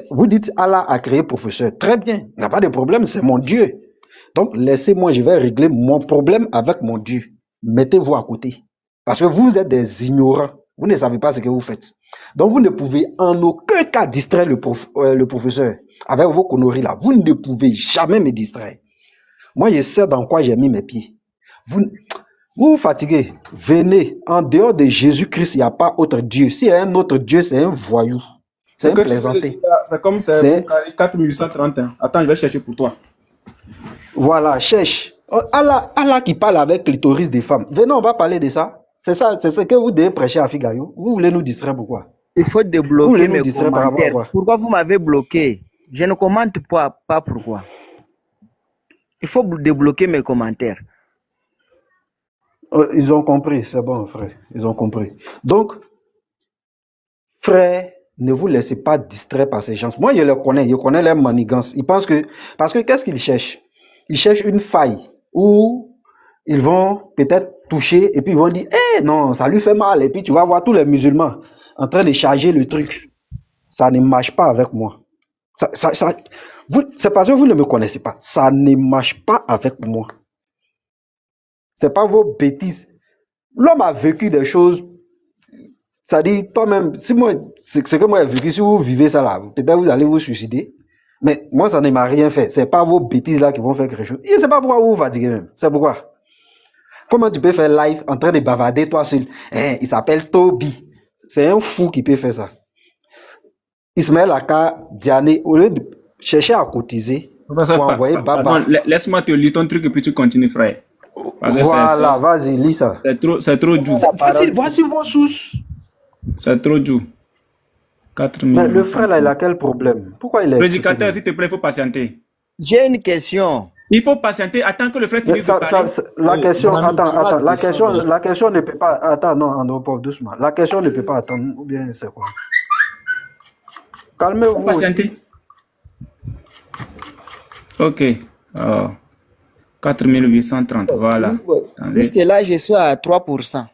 Vous dites Allah a créé professeur. Très bien, il n'y a pas de problème, c'est mon Dieu. Donc, laissez-moi, je vais régler mon problème avec mon Dieu. Mettez-vous à côté. Parce que vous êtes des ignorants. Vous ne savez pas ce que vous faites. Donc, vous ne pouvez en aucun cas distraire le professeur avec vos conneries là. Vous ne pouvez jamais me distraire. Moi, je sais dans quoi j'ai mis mes pieds. Vous vous fatiguez. Venez. En dehors de Jésus-Christ, il n'y a pas autre Dieu. S'il y a un autre Dieu, c'est un voyou. C'est un plaisanté. C'est comme c'est 4831. Attends, je vais chercher pour toi. Voilà, cherche. Allah qui parle avec clitoris des femmes. Venez, on va parler de ça. C'est ça, c'est ce que vous devez prêcher à Figayo. Vous voulez nous distraire pourquoi? Il faut débloquer mes commentaires. Pourquoi vous m'avez bloqué? Je ne commente pas pourquoi. Il faut débloquer mes commentaires. Ils ont compris, c'est bon, frère. Ils ont compris. Donc, frère, ne vous laissez pas distraire par ces gens. Moi, je connais leur manigance. Ils pensent que... Parce que qu'est-ce qu'ils cherchent? Ils cherchent une faille où ils vont peut-être toucher et puis ils vont dire « Eh non, ça lui fait mal. » Et puis tu vas voir tous les musulmans en train de charger le truc. Ça ne marche pas avec moi. C'est parce que vous ne me connaissez pas. Ça ne marche pas avec moi. C'est pas vos bêtises. L'homme a vécu des choses. Ça dit, toi-même, si moi, c'est que moi j'ai vécu, si vous vivez ça là, peut-être vous allez vous suicider. Mais moi, ça ne m'a rien fait. C'est pas vos bêtises là qui vont faire quelque chose. Et c'est pas pourquoi vous vous fatiguez même. C'est pourquoi. Comment tu peux faire live en train de bavarder toi seul? Il s'appelle Toby. C'est un fou qui peut faire ça. Ismaël Aka, Diané, au lieu de chercher à cotiser, pour envoyer Baba. Laisse-moi te lire ton truc et puis tu continues, frère. Voilà, vas-y, lis ça. C'est trop doux. Voici vos sources. C'est trop doux. 4 000. Mais le frère là, il a quel problème? Pourquoi il est... Prédicateur, s'il te plaît, il faut patienter. J'ai une question. Il faut patienter, attends que le frère finisse de parler. La question, attends, la question ne peut pas... Attends, non, doucement. La question ne peut pas attendre, ou bien c'est quoi? Calmez-vous. Patienter. Ok. 4830, voilà. Puisque là, je suis à 3%.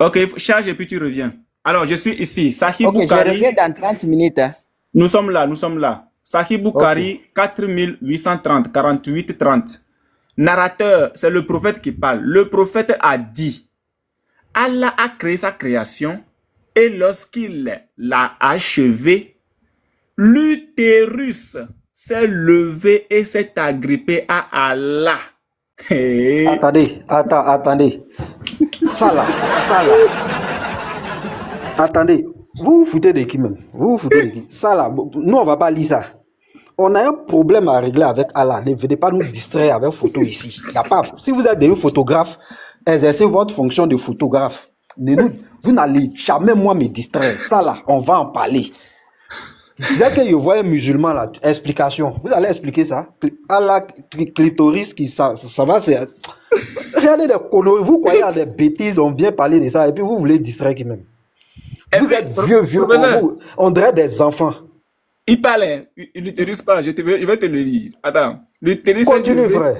Ok, charge et puis tu reviens. Alors, je suis ici. Sahib Ok, Boukari. je reviens dans 30 minutes. Hein. Nous sommes là. Sahib Boukari, 4830, 4830. Narrateur, c'est le prophète qui parle. Le prophète a dit, Allah a créé sa création et lorsqu'il l'a achevé, l'utérus s'est levé et s'est agrippé à Allah. Hey. Attendez. Ça là. Attendez, vous vous foutez de qui même? Ça là, nous on va pas lire ça. On a un problème à régler avec Allah. Ne venez pas nous distraire avec photo ici. Y a pas. Si vous êtes des photographes, exercez votre fonction de photographe. Vous n'allez jamais moi me distraire. Ça là, on va en parler. Dès que je vois un musulman là, explication. Vous allez expliquer ça. Allah, clitoris, ça va, c'est... Regardez des conneries. Vous croyez à des bêtises, on vient parler de ça et puis vous voulez distraire qui même. Vous êtes vieux, on dirait des enfants. Il parlait, l'utérus parle, je vais te le dire. Attends, l'utérus continue, frère.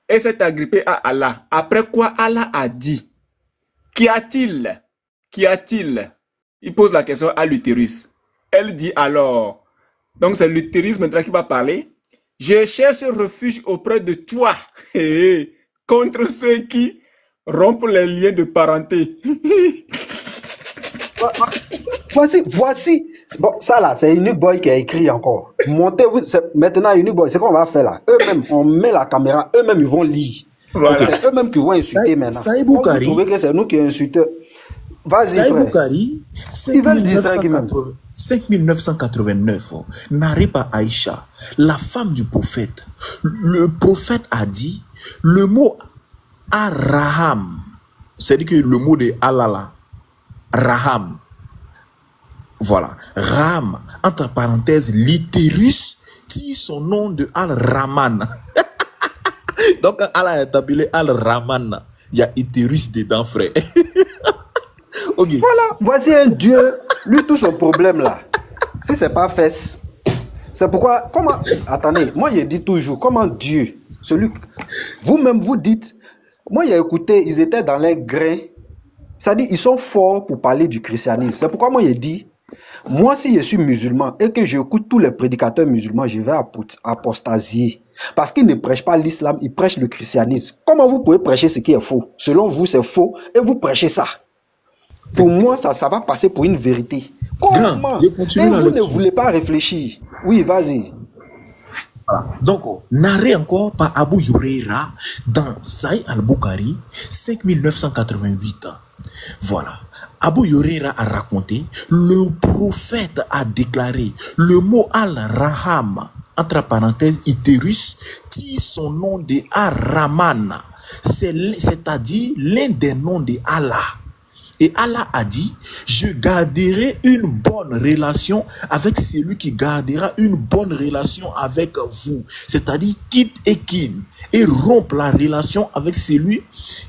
Et s'est agrippé à Allah. Après quoi Allah a dit, qu'y a-t-il? Il pose la question à l'utérus. Elle dit alors, donc c'est l'utérus maintenant qui va parler. Je cherche refuge auprès de toi contre ceux qui rompent les liens de parenté. Voici. Bon, ça là, c'est Uniboy qui a écrit encore. Montez-vous. Maintenant, Uniboy, c'est qu'on va faire là. Eux-mêmes, on met la caméra, eux-mêmes, ils vont lire. Voilà. C'est eux-mêmes qui vont insulter maintenant. Saïd Boukari. Vous trouvez que c'est nous qui insultons? Vas-y, frère. Saïd Boukari, 5989, narré par Aïcha, la femme du prophète. Le prophète a dit le mot Araham, c'est-à-dire que le mot de Allah, Raham. Voilà, Ram, entre parenthèses, l'utérus, qui son nom de Al-Rahman. Donc, Allah est appelé Al-Rahman. Il y a utérus dedans, frère. Okay. Voilà, voici un Dieu, lui tout son problème là. Si c'est pas fesse, c'est pourquoi, comment, attendez, moi je dis toujours, comment Dieu, celui, vous-même vous dites, moi j'ai écouté, ils étaient dans les grains, c'est-à-dire ils sont forts pour parler du christianisme. C'est pourquoi moi je dis, Moi, si je suis musulman et que j'écoute tous les prédicateurs musulmans, je vais apostasier. Parce qu'ils ne prêchent pas l'islam, ils prêchent le christianisme. Comment vous pouvez prêcher ce qui est faux? Selon vous, c'est faux et vous prêchez ça. Pour moi, ça va passer pour une vérité. Comment? Et vous ne voulez pas réfléchir. Oui, vas-y. Voilà. Donc, narré encore par Abu Huraira dans Sahih al-Bukhari, 5988. Voilà. Abu Huraira a raconté, le prophète a déclaré, le mot al-Raham, entre parenthèses, utérus, tire son nom de Ar-Rahman, c'est-à-dire l'un des noms de Allah. Et Allah a dit, je garderai une bonne relation avec celui qui gardera une bonne relation avec vous. C'est-à-dire quitte et kin. Et rompre la relation avec celui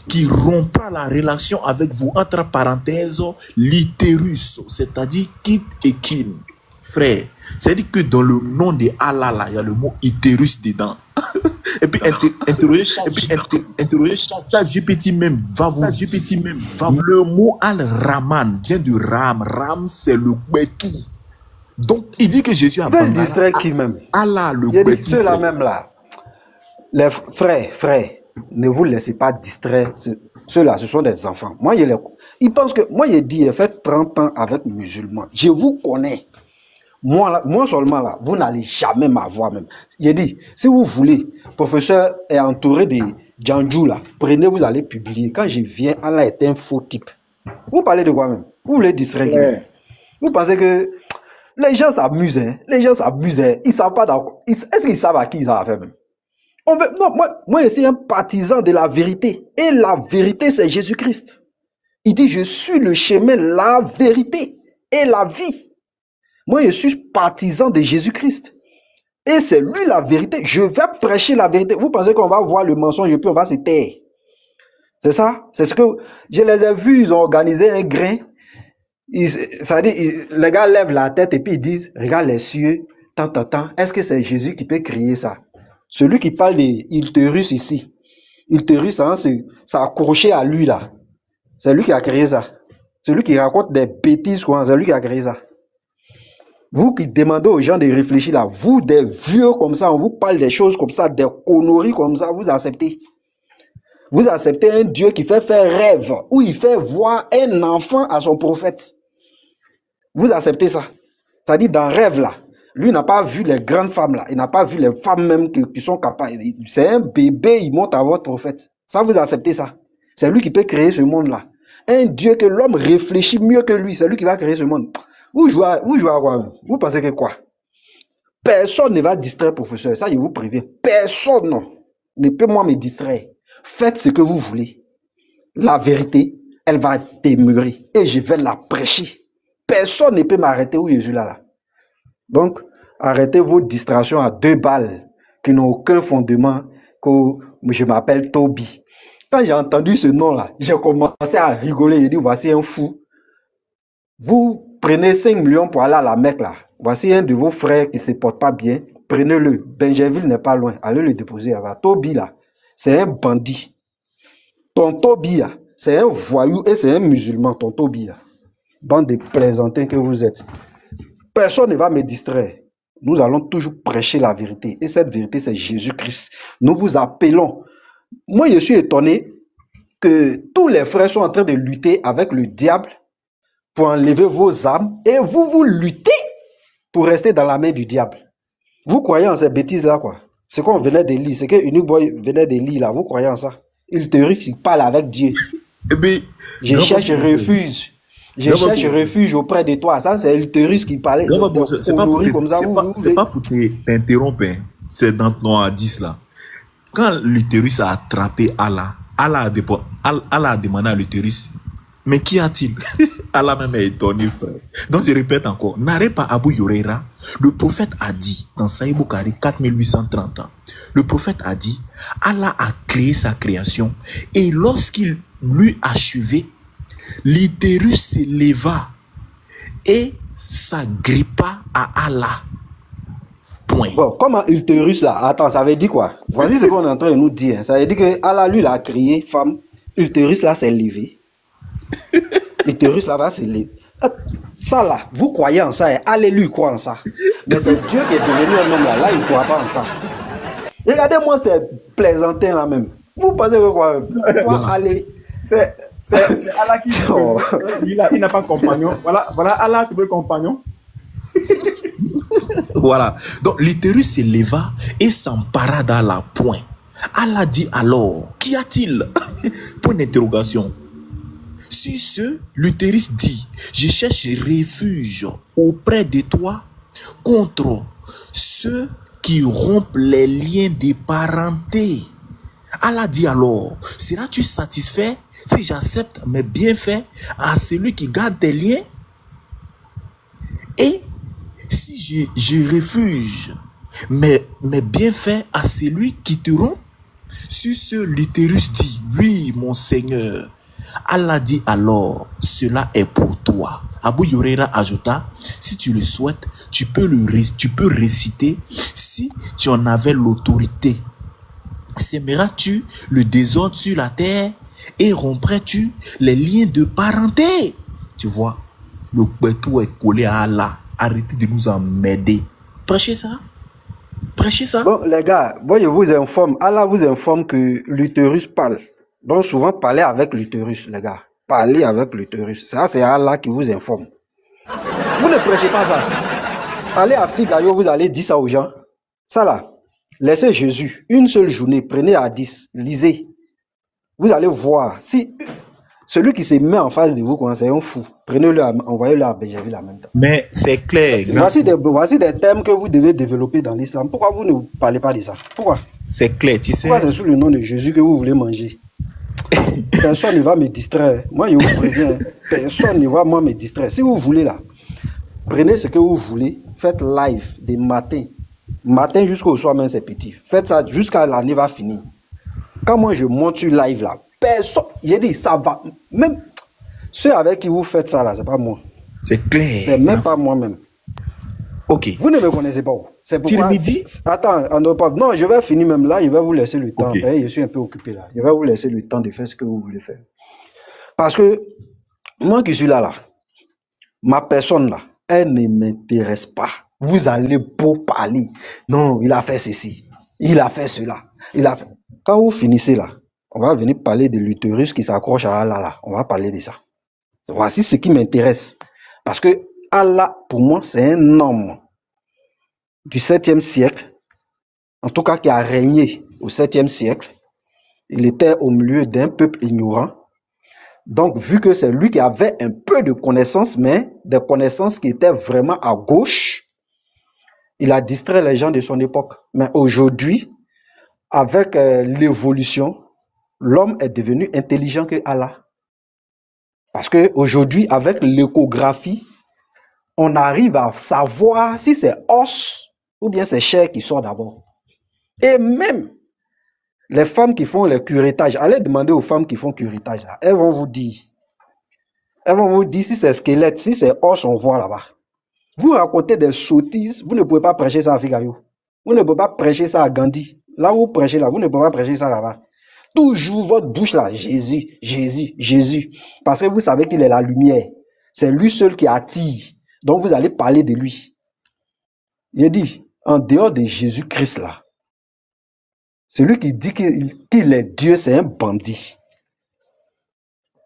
qui rompra la relation avec vous. Entre parenthèses, l'utérus. C'est-à-dire quitte et kin. Frère, c'est-à-dire que dans le nom de Allah, là, il y a le mot utérus dedans. Et puis interroger chaque GPT même va vous le mot al-Rahman vient du Ram. Ram c'est le Bétou. Donc il dit que Jésus a abandonné qui même Allah le Bétou. Ceux-là même là. Les frères, ne vous laissez pas distraire. Ceux-là, ce sont des enfants. Moi, ils pensent que moi, il dit, j'ai fait 30 ans avec musulmans. Je vous connais. Moi seulement là, vous n'allez jamais m'avoir même. J'ai dit, si vous voulez, professeur est entouré de Djandjou là, prenez, vous allez publier. Quand je viens, Allah est un faux type. Vous parlez de quoi même? Vous voulez distraire? Ouais. Vous pensez que les gens s'amusent, hein? Les gens s'amusent, hein? Ils savent pas est-ce qu'ils savent à qui ils ont affaire même? Non, moi je suis un partisan de la vérité. Et la vérité, c'est Jésus-Christ. Il dit, je suis le chemin, la vérité et la vie. Moi, je suis partisan de Jésus-Christ. Et c'est lui la vérité. Je vais prêcher la vérité. Vous pensez qu'on va voir le mensonge et puis on va se taire? C'est ça? C'est ce que je les ai vus, ils ont organisé un grain. Ça dit, les gars lèvent la tête et puis ils disent, regarde les cieux, tant. Est-ce que c'est Jésus qui peut créer ça? Celui qui parle de Ilterus ici. Ilterus, hein, c'est accroché à lui là. C'est lui qui a créé ça. Celui qui raconte des bêtises, quoi, c'est lui qui a créé ça. Vous qui demandez aux gens de réfléchir là, vous des vieux comme ça, on vous parle des choses comme ça, des conneries comme ça, vous acceptez. Vous acceptez un Dieu qui fait faire rêve, où il fait voir un enfant à son prophète. Vous acceptez ça. Ça dit dans rêve là, lui n'a pas vu les grandes femmes là, il n'a pas vu les femmes même qui sont capables. C'est un bébé, il monte à votre prophète. Ça, vous acceptez ça. C'est lui qui peut créer ce monde là. Un Dieu que l'homme réfléchit mieux que lui, c'est lui qui va créer ce monde. Vous jouez à quoi? Vous pensez que quoi? Personne ne va distraire professeur. Ça, je vous préviens. Personne ne peut moi me distraire. Faites ce que vous voulez. La vérité, elle va demeurer. Et je vais la prêcher. Personne ne peut m'arrêter où je suis là. Donc, arrêtez vos distractions à 2 balles qui n'ont aucun fondement. Que je m'appelle Toby. Quand j'ai entendu ce nom-là, j'ai commencé à rigoler. J'ai dit, voici un fou. Vous prenez 5 millions pour aller à la Mecque là. Voici un de vos frères qui ne se porte pas bien. Prenez-le. Benjerville n'est pas loin. Allez le déposer là-bas. Toby là, c'est un bandit. Ton Toby là, c'est un voyou et c'est un musulman. Ton Toby là. Bande de plaisantins que vous êtes. Personne ne va me distraire. Nous allons toujours prêcher la vérité. Et cette vérité, c'est Jésus-Christ. Nous vous appelons. Moi, je suis étonné que tous les frères sont en train de lutter avec le diable pour enlever vos âmes et vous luttez pour rester dans la main du diable. Vous croyez en ces bêtises-là, quoi? C'est qu'on venait de lire, c'est que Unique Boy venait de lire, là. Vous croyez en ça? Il te dit qu'il parle avec Dieu. Je cherche refuge. Je cherche refuge auprès de toi. Ça, c'est l'utérus qui parlait. C'est pas pour t'interrompre. C'est dans ton hadith là. Quand l'utérus a attrapé Allah, Allah a demandé à l'utérus, mais qu'y a-t-il? Allah même est étonné, frère. Donc je répète encore, narré par Abu Huraira, le prophète a dit, dans Sahih Bukhari 4830 ans, le prophète a dit, Allah a créé sa création, et lorsqu'il l'eut achevé, l'utérus s'éleva et s'agrippa à Allah. Point. Bon, comment l'utérus là? Attends, ça veut dire quoi? Voici ce qu'on est en train de nous dire. Hein. Ça veut dire que Allah, lui, l'a créé, femme. L'utérus là s'est levé. L'utérus là va se lever. Ça là, vous croyez en ça, et allez-lui croire en ça. Mais c'est Dieu qui est devenu un homme là, là il ne croit pas en ça. Regardez-moi ces plaisantins là même. Vous pensez que quoi? Allez. C'est Allah qui dit il n'a pas de compagnon. Voilà Allah tu veux compagnon. Voilà. Donc l'utérus s'éleva et s'empara d'Allah. Point. Allah dit alors, qu'y a-t-il? Point d'interrogation. Si ce, l'utérus dit, je cherche refuge auprès de toi contre ceux qui rompent les liens de parenté. Allah dit alors, seras-tu satisfait si j'accepte mes bienfaits à celui qui garde tes liens? Et si je refuge mes bienfaits à celui qui te rompt? Si ce, l'utérus dit, oui mon Seigneur. Allah dit alors, cela est pour toi. Abu Huraira ajouta, si tu le souhaites, tu peux réciter si tu en avais l'autorité. Sèmeras-tu le désordre sur la terre et romprais-tu les liens de parenté? Tu vois, le pétou est collé à Allah. Arrêtez de nous emmerder. Prêchez ça. Prêchez ça. Bon, les gars, bon, je vous informe. Allah vous informe que l'utérus parle. Donc, souvent, parlez avec l'utérus, les gars. Parlez avec l'utérus. Ça, c'est Allah qui vous informe. Vous ne prêchez pas ça. Allez à Figayo, vous allez dire ça aux gens. Ça là, laissez Jésus une seule journée, prenez à 10, lisez. Vous allez voir. Si celui qui se met en face de vous, c'est un fou. Prenez-le, envoyez-le à Béjavi en même temps. Mais c'est clair. Voici des thèmes que vous devez développer dans l'islam. Pourquoi vous ne parlez pas de ça? Pourquoi? C'est clair, tu sais. Pourquoi c'est sous le nom de Jésus que vous voulez manger? Personne ne va me distraire. Moi, je vous préviens. Personne ne va me distraire. Si vous voulez là, prenez ce que vous voulez. Faites live des matins. Matin jusqu'au soir, même c'est petit. Faites ça jusqu'à l'année va finir. Quand moi je monte sur live là, personne, j'ai dit ça va. Même ceux avec qui vous faites ça là, c'est pas moi. C'est clair. C'est même pas moi-même. Ok. Vous ne me connaissez pas. C'est pourquoi. Midi? Attends, non, je vais finir même là. Je vais vous laisser le temps. Okay. Je suis un peu occupé là. Je vais vous laisser le temps de faire ce que vous voulez faire. Parce que moi qui suis là, ma personne là, elle ne m'intéresse pas. Vous allez pour parler. Non, il a fait ceci. Il a fait cela. Il a fait... Quand vous finissez là, on va venir parler de l'utérus qui s'accroche à Allah là. On va parler de ça. Voici ce qui m'intéresse. Parce que Allah, pour moi, c'est un homme du 7e siècle, en tout cas qui a régné au 7e siècle. Il était au milieu d'un peuple ignorant. Donc, vu que c'est lui qui avait un peu de connaissances, mais des connaissances qui étaient vraiment à gauche, il a distrait les gens de son époque. Mais aujourd'hui, avec l'évolution, l'homme est devenu intelligent que Allah. Parce qu'aujourd'hui, avec l'échographie, on arrive à savoir si c'est os ou bien c'est chair qui sort d'abord. Et même les femmes qui font le curettage, allez demander aux femmes qui font curettage, là, elles vont vous dire si c'est squelette, si c'est os, on voit là-bas. Vous racontez des sottises, vous ne pouvez pas prêcher ça à Figayo. Vous ne pouvez pas prêcher ça à Gandhi. Là où vous prêchez là, vous ne pouvez pas prêcher ça là-bas. Toujours votre bouche là, Jésus, Jésus, Jésus. Parce que vous savez qu'il est la lumière. C'est lui seul qui attire. Donc vous allez parler de lui. Il dit, en dehors de Jésus-Christ là, celui qui dit qu'il est Dieu, c'est un bandit.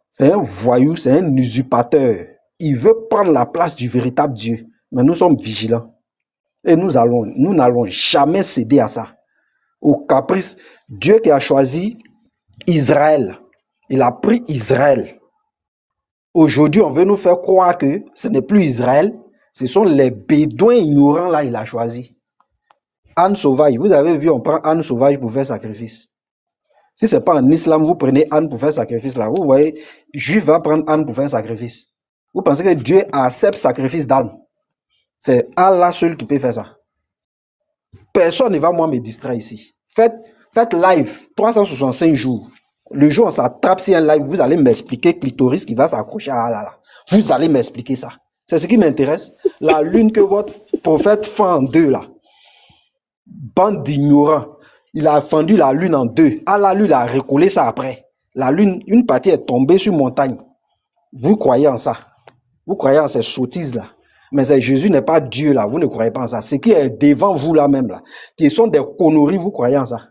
C'est un voyou, c'est un usurpateur. Il veut prendre la place du véritable Dieu. Mais nous sommes vigilants. Et nous n'allons jamais céder à ça. Au caprice, Dieu qui a choisi Israël. Il a pris Israël. Aujourd'hui, on veut nous faire croire que ce n'est plus Israël. Ce sont les bédouins ignorants là, il a choisi. Âne sauvage. Vous avez vu, on prend âne sauvage pour faire sacrifice. Si ce n'est pas en islam, vous prenez âne pour faire sacrifice là. Vous voyez, juif va prendre âne pour faire sacrifice. Vous pensez que Dieu accepte sacrifice d'âne? C'est Allah seul qui peut faire ça. Personne ne va me distraire ici. Faites live 365 jours. Le jour où on s'attrape sur un live, vous allez m'expliquer clitoris qui va s'accrocher à Allah. Vous allez m'expliquer ça. C'est ce qui m'intéresse. La lune que votre prophète fend en deux là. Bande d'ignorants. Il a fendu la lune en deux. Allah lui, il a recollé ça après. La lune, une partie est tombée sur montagne. Vous croyez en ça? Vous croyez en ces sottises là. Mais Jésus n'est pas Dieu là. Vous ne croyez pas en ça. Ce qui est devant vous là même là, qui sont des conneries, vous croyez en ça.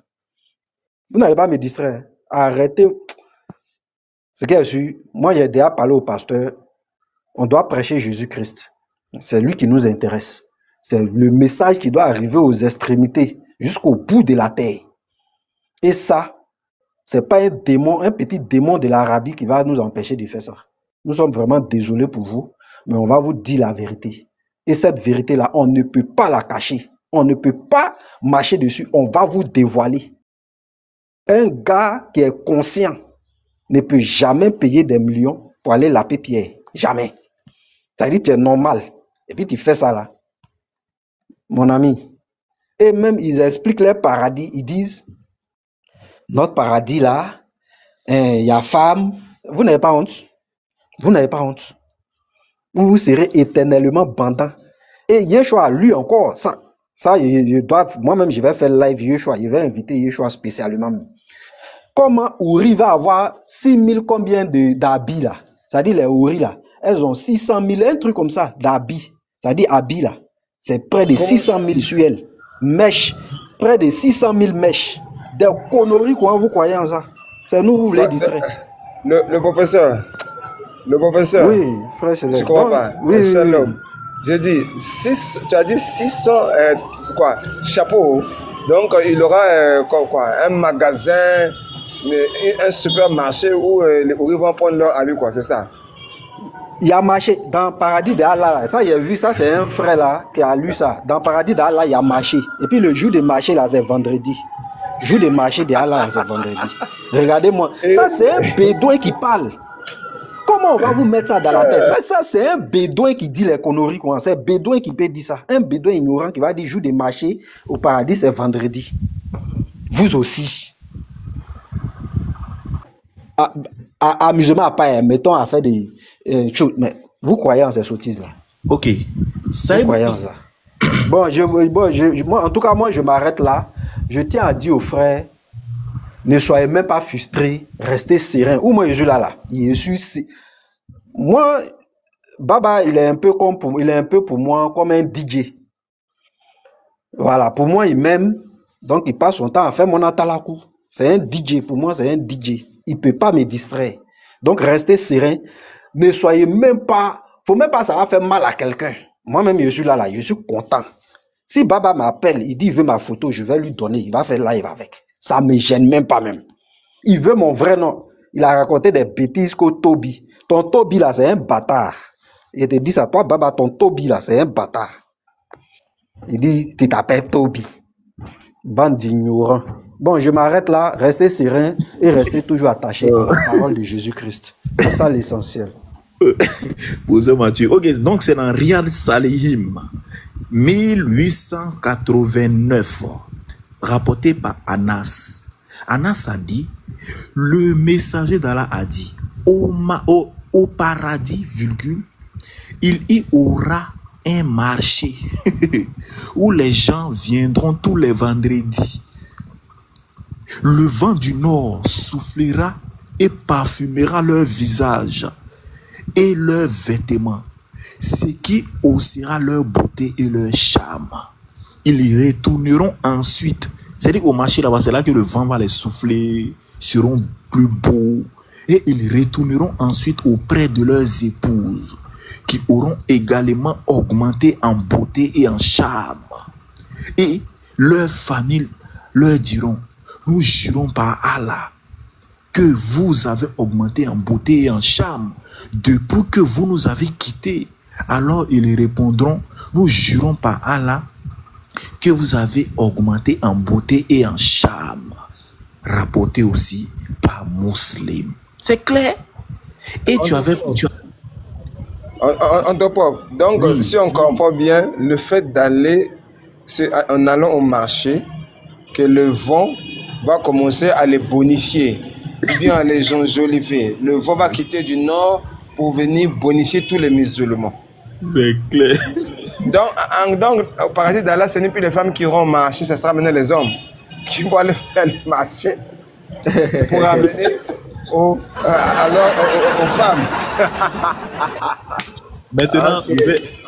Vous n'allez pas me distraire. Arrêtez. Ce qui est sûr, moi j'ai déjà parlé au pasteur. On doit prêcher Jésus-Christ. C'est lui qui nous intéresse. C'est le message qui doit arriver aux extrémités, jusqu'au bout de la terre. Et ça, c'est pas un démon, un petit démon de l'Arabie qui va nous empêcher de faire ça. Nous sommes vraiment désolés pour vous, mais on va vous dire la vérité. Et cette vérité-là, on ne peut pas la cacher. On ne peut pas marcher dessus. On va vous dévoiler. Un gars qui est conscient ne peut jamais payer des millions pour aller laper Pierre. Jamais. C'est-à-dire que tu es normal. Et puis tu fais ça là. Mon ami. Et même ils expliquent leur paradis. Ils disent, notre paradis là, il y a femme. Vous n'avez pas honte. Vous n'avez pas honte. Vous serez éternellement bandant. Et Yeshua, lui encore, ça moi-même je vais faire live Yeshua. Je vais inviter Yeshua spécialement. Comment Ouri va avoir 6000 combien d'habits là? C'est-à-dire les Ouri là, elles ont 600 000, un truc comme ça d'habits. C'est-à-dire habits là. C'est près de 600 000 sur elles. Mèches. Près de 600 000 mèches. Des conneries, quoi, vous croyez en ça? C'est nous, vous voulez distraire. Le professeur. Le professeur. Oui, frère Céleste. Je comprends pas. Oui, Shalom. J'ai dit, tu as dit 600 quoi, chapeaux. Donc, il aura un magasin, un supermarché où les ouvriers vont prendre leur habit, quoi, c'est ça? Il y a marché dans le paradis d'Allah. Ça, j'ai vu, ça, c'est un frère là qui a lu ça. Dans le paradis d'Allah, il y a marché. Et puis le jour de marché, là, c'est vendredi. Le jour de marché d'Allah, c'est vendredi. Regardez-moi. Ça, c'est un bédouin qui parle. Comment on va vous mettre ça dans la tête? Ça c'est un bédouin qui dit les conneries. C'est un bédouin qui peut dire ça. Un bédouin ignorant qui va dire jour de marché au paradis, c'est vendredi. Vous aussi. Amusement à part, mettons à faire des choses. Mais vous croyez en ces sottises-là? Ok. Vous croyez en ça? Moi, en tout cas, moi, je m'arrête là. Je tiens à dire aux frères, ne soyez même pas frustrés, restez sereins. Ou moi, je suis là. Moi, Baba, il est un peu pour moi comme un DJ. Voilà, pour moi, il m'aime. Donc, il passe son temps à faire mon atalakou. C'est un DJ. Pour moi, c'est un DJ. Il ne peut pas me distraire. Donc, restez sereins. Ne soyez même pas... Faut même pas ça va faire mal à quelqu'un. Moi-même, je suis là. Je suis content. Si Baba m'appelle, il dit il veut ma photo, je vais lui donner. Il va faire live avec. Ça ne me gêne même pas même. Il veut mon vrai nom. Il a raconté des bêtises qu'au Toby. Ton Toby là, c'est un bâtard. Il te dit ça, toi, Baba, ton Toby là, c'est un bâtard. Il dit, tu t'appelles Toby. Bande d'ignorants. Bon, je m'arrête là. Restez serein et restez toujours attachés à la parole de Jésus-Christ. C'est ça l'essentiel. Mathieu. Ok, donc c'est dans Riyad Salihim, 1889, rapporté par Anas. Anas a dit, le messager d'Allah a dit, au paradis, virgule, il y aura un marché où les gens viendront tous les vendredis. Le vent du nord soufflera et parfumera leur visage et leurs vêtements, ce qui haussera leur beauté et leur charme. Ils y retourneront ensuite. C'est-à-dire au marché là-bas, c'est là que le vent va les souffler, seront plus beaux. Et ils retourneront ensuite auprès de leurs épouses, qui auront également augmenté en beauté et en charme. Et leurs familles leur diront, nous jurons par Allah que vous avez augmenté en beauté et en charme depuis que vous nous avez quittés. Alors ils répondront, nous jurons par Allah que vous avez augmenté en beauté et en charme. Rapporté aussi par Muslim. C'est clair? Et tu avais... Donc, oui. Si on comprend bien, le fait d'aller, c'est en allant au marché, que le vent va commencer à les bonifier, bien à les enjoliver. Le vent va quitter du nord pour venir bonifier tous les musulmans. C'est clair. Donc, au paradis d'Allah, ce n'est plus les femmes qui iront marcher, ce sera maintenant les hommes qui vont aller faire le marché pour amener aux femmes. Maintenant,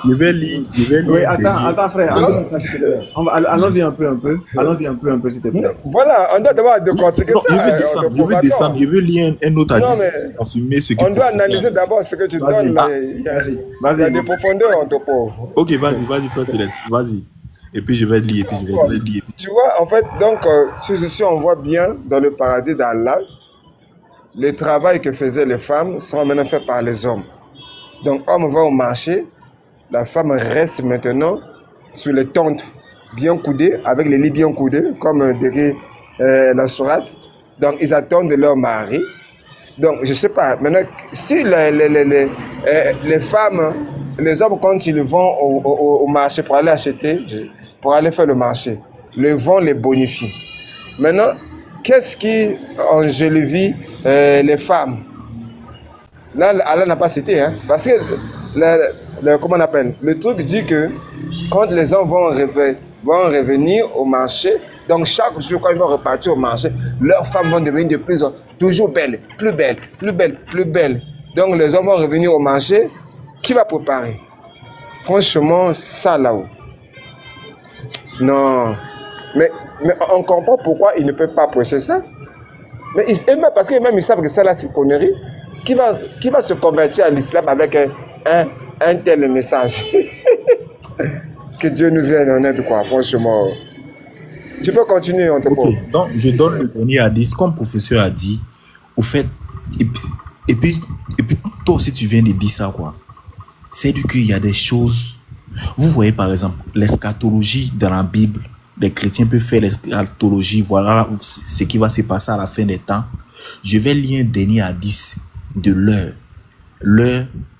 je vais lire. Oui, attends, frère. Allons-y un peu. Allons-y un peu, s'il te plaît. Voilà, on doit d'abord décortiquer ça. Je veux descendre. Je veux lire un autre hadith. Confirmer ce que on doit analyser d'abord ce que tu donnes. Il y a des profondeurs en topo. Ok, vas-y, frère Céleste. Vas-y. Et puis je vais lire. Tu vois, en fait, donc, si on voit bien dans le paradis d'Allah, le travail que faisaient les femmes sont maintenant faits par les hommes. Donc, l'homme va au marché, la femme reste maintenant sur les tentes bien coudées, avec les lits bien coudés, comme dirait la sourate. Donc, ils attendent leur mari. Donc, je ne sais pas, maintenant, si les femmes, les hommes, quand ils vont au marché pour aller acheter, pour aller faire le marché, le vent les bonifie. Maintenant, qu'est-ce qui enjolivit les femmes? Là, Allah n'a pas cité, hein, parce que, comment on appelle, le truc dit que quand les hommes vont revenir au marché, donc chaque jour quand ils vont repartir au marché, leurs femmes vont devenir de plus en toujours belles, plus belles. Donc les hommes vont revenir au marché, qui va préparer? Franchement, ça là-haut. Non, mais on comprend pourquoi ils ne peuvent pas prêcher ça. Mais parce que même ils savent que ça là c'est une connerie. Qui va se convertir à l'islam avec un tel message? Que Dieu nous vienne en aide, quoi, franchement. Tu peux continuer, on te pose. Ok, donc je donne le dernier hadith, comme le professeur a dit, au fait, et puis toi aussi tu viens de dire ça, quoi. C'est du qu'il y a des choses, vous voyez par exemple, l'eschatologie dans la Bible, les chrétiens peuvent faire l'eschatologie, voilà ce qui va se passer à la fin des temps. Je vais lire un dernier hadith de l'heure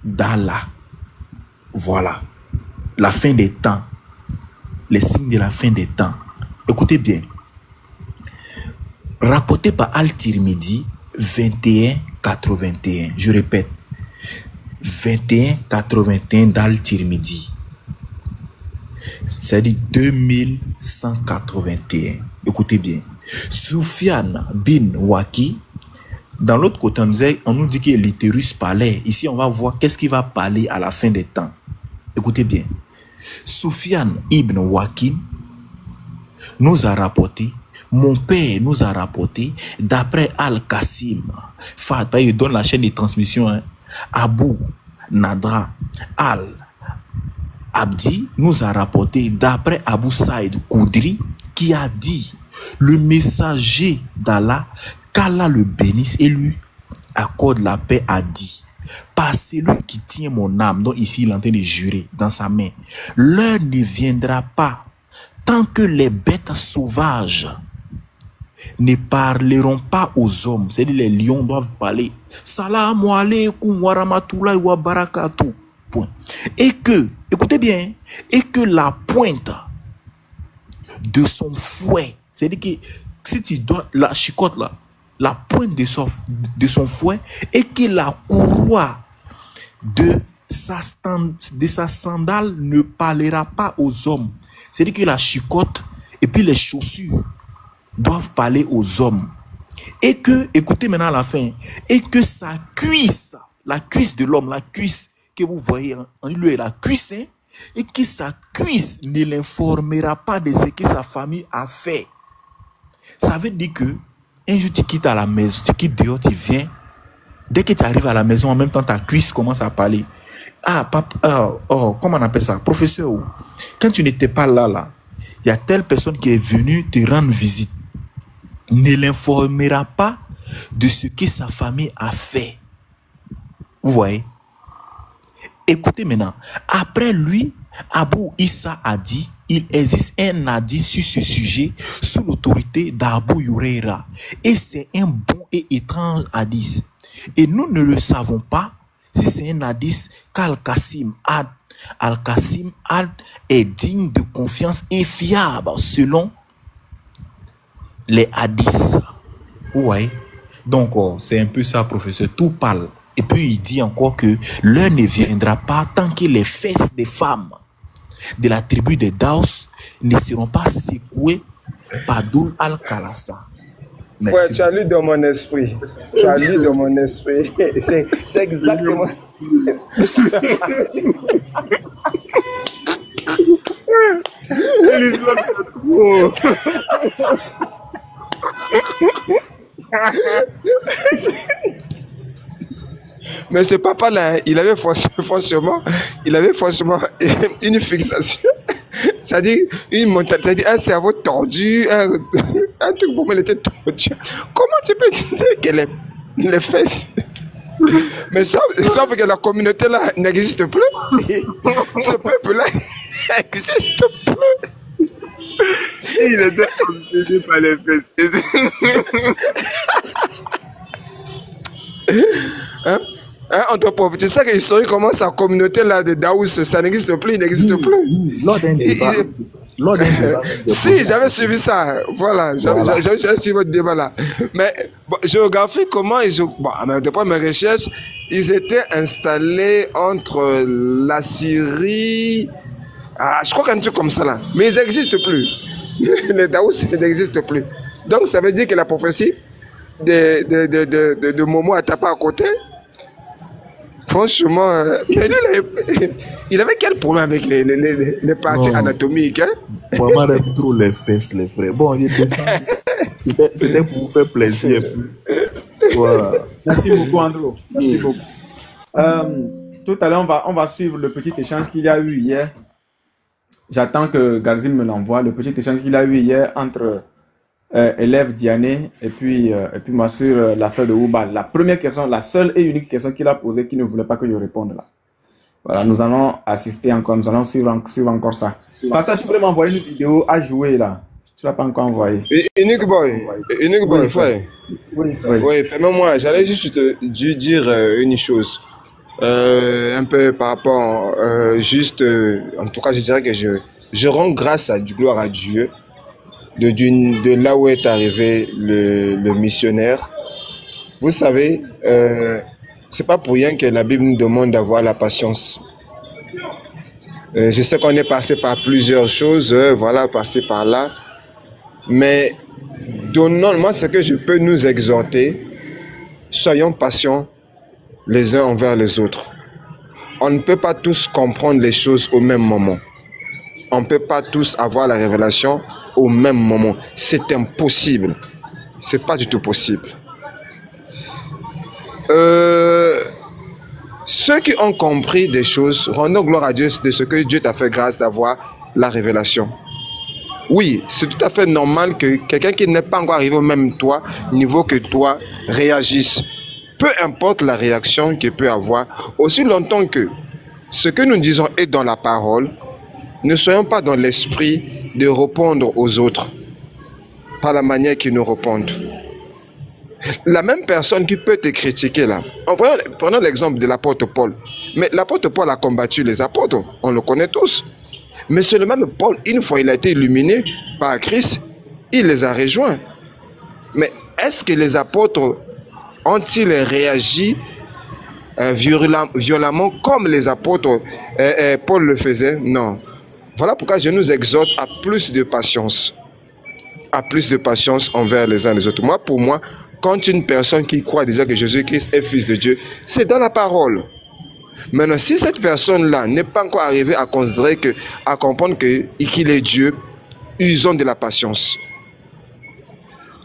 d'Allah. Voilà. La fin des temps. Les signes de la fin des temps. Écoutez bien. Rapporté par Al-Tirmidhi 2181. Je répète. 2181 d'Al-Tirmidhi. C'est-à-dire 2181. Écoutez bien. Soufiane bin Waki. Dans l'autre côté, on nous dit que l'utérus parlait. Ici, on va voir qu'est-ce qui va parler à la fin des temps. Écoutez bien. Soufiane ibn Waqin nous a rapporté, mon père nous a rapporté, d'après Al-Qasim, il donne la chaîne de transmission, hein, Abu Nadra Al-Abdi nous a rapporté, d'après Abu Saïd Koudri, qui a dit, le messager d'Allah, qu'Allah le bénisse et lui accorde la paix, a dit, par celui qui tient mon âme, donc ici il est en train de jurer dans sa main, l'heure ne viendra pas tant que les bêtes sauvages ne parleront pas aux hommes. C'est-à-dire les lions doivent parler. Salam alaikum wa rahmatullahi wa barakatuh. Point. Et que, écoutez bien, et que la pointe de son fouet, c'est-à-dire que si tu dois, la chicotte là, la pointe de son fouet, et que la courroie de sa sandale ne parlera pas aux hommes. C'est-à-dire que la chicotte et puis les chaussures doivent parler aux hommes. Et que, écoutez maintenant à la fin, et que sa cuisse, la cuisse de l'homme, la cuisse que vous voyez en lui est la cuisse, hein, et que sa cuisse ne l'informera pas de ce que sa famille a fait. Ça veut dire que un jour tu quittes à la maison, tu quittes dehors, tu viens. Dès que tu arrives à la maison, en même temps ta cuisse commence à parler. Ah, papa, comment on appelle ça? Professeur, quand tu n'étais pas là, il y a telle personne qui est venue te rendre visite. Ne l'informera pas de ce que sa famille a fait. Vous voyez? Écoutez maintenant. Après lui, Abu Issa a dit, il existe un hadith sur ce sujet sous l'autorité d'Abu Huraira. Et c'est un bon et étrange hadith. Et nous ne le savons pas si c'est un hadith qu'Al-Qasim est digne de confiance et fiable selon les hadiths. Ouais. Donc, c'est un peu ça, professeur. Tout parle. Et puis, il dit encore que l'heure ne viendra pas tant que les fesses des femmes de la tribu des Daos ne seront pas secouées par Doul al-Khalasa. Ouais, tu as lu dans mon esprit. Tu as lu dans mon esprit. C'est exactement L'islam, c'est trop. Mais ce papa-là, il avait forcément une fixation. C'est-à-dire, une montagne, c'est-à-dire un cerveau tordu, un truc pour moi, il était tordu. Comment tu peux dire qu'elle est les fesses? Mais sauf que la communauté là n'existe plus. Ce peuple-là n'existe plus. Il était obsédé par les fesses. Entre pauvres, tu sais que historiquement sa communauté là de Daous, ça n'existe plus, il n'existe plus. Lors d'un débat. Si, j'avais suivi ça. Voilà, j'avais suivi votre débat là. Mais bon, géographiquement, depuis mes recherches, ils étaient installés entre la Syrie. Je crois qu'un truc comme ça là. Mais ils n'existent plus. Les Daous n'existent plus. Donc ça veut dire que la prophétie de Momo Atapa à côté. Franchement, il avait quel problème avec les parties anatomiques, hein? Moi, j'aime trop les fesses, les frères. Bon, il descend. C'était pour vous faire plaisir. Voilà. Merci beaucoup, Andrew. Merci beaucoup. Tout à l'heure, on va suivre le petit échange qu'il y a eu hier. J'attends que Garzim me l'envoie. Le petit échange qu'il a eu hier entre élève Diané et puis moi sur l'affaire de Oubal. La première question, la seule et unique question qu'il a posée, qu'il ne voulait pas que je réponde là. Voilà, nous allons assister encore, nous allons suivre encore ça. Pasteur, tu pourrais m'envoyer une vidéo à jouer là. Tu ne l'as pas encore envoyé. Unique boy, frère. Oui, permets-moi, j'allais juste te dire une chose. Un peu par rapport, en tout cas, je dirais que je rends grâce du gloire à Dieu. De là où est arrivé le missionnaire. Vous savez, c'est pas pour rien que la Bible nous demande d'avoir la patience. Je sais qu'on est passé par plusieurs choses, voilà, passé par là. Mais donnons-moi ce que je peux nous exhorter. Soyons patients les uns envers les autres. On ne peut pas tous comprendre les choses au même moment. On ne peut pas tous avoir la révélation au même moment. C'est impossible. C'est pas du tout possible. Ceux qui ont compris des choses, rendons gloire à Dieu de ce que Dieu t'a fait grâce d'avoir la révélation. Oui, c'est tout à fait normal que quelqu'un qui n'est pas encore arrivé au même niveau que toi réagisse. Peu importe la réaction qu'il peut avoir, aussi longtemps que ce que nous disons est dans la parole, ne soyons pas dans l'esprit de répondre aux autres par la manière qu'ils nous répondent. La même personne qui peut te critiquer là, prenons l'exemple de l'apôtre Paul. Mais l'apôtre Paul a combattu les apôtres, on le connaît tous. Mais c'est le même Paul, une fois il a été illuminé par Christ, il les a rejoints. Mais est-ce que les apôtres ont-ils réagi violemment comme les apôtres Paul le faisait? Non. Voilà pourquoi je nous exhorte à plus de patience. À plus de patience envers les uns les autres. Moi, pour moi, quand une personne qui croit déjà que Jésus-Christ est fils de Dieu, c'est dans la parole. Maintenant, si cette personne-là n'est pas encore arrivée à considérer à comprendre qu'il est Dieu, usons de la patience.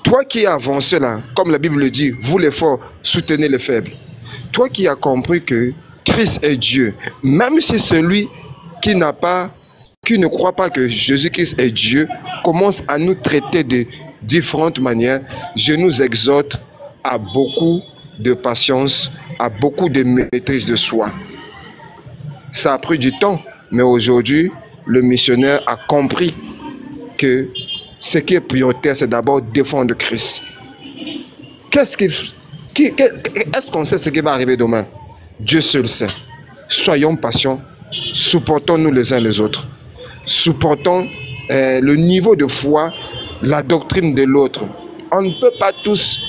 Toi qui as avancé là, comme la Bible le dit, vous les forts, soutenez les faibles. Toi qui as compris que Christ est Dieu, même si celui qui ne croit pas que Jésus-Christ est Dieu, commence à nous traiter de différentes manières, je nous exhorte à beaucoup de patience, à beaucoup de maîtrise de soi. Ça a pris du temps, mais aujourd'hui, le missionnaire a compris que ce qui est prioritaire, c'est d'abord défendre Christ. Est-ce qu'on sait ce qui va arriver demain? Dieu seul sait. Soyons patients, supportons-nous les uns les autres. Supportons le niveau de foi, la doctrine de l'autre. On ne peut pas tous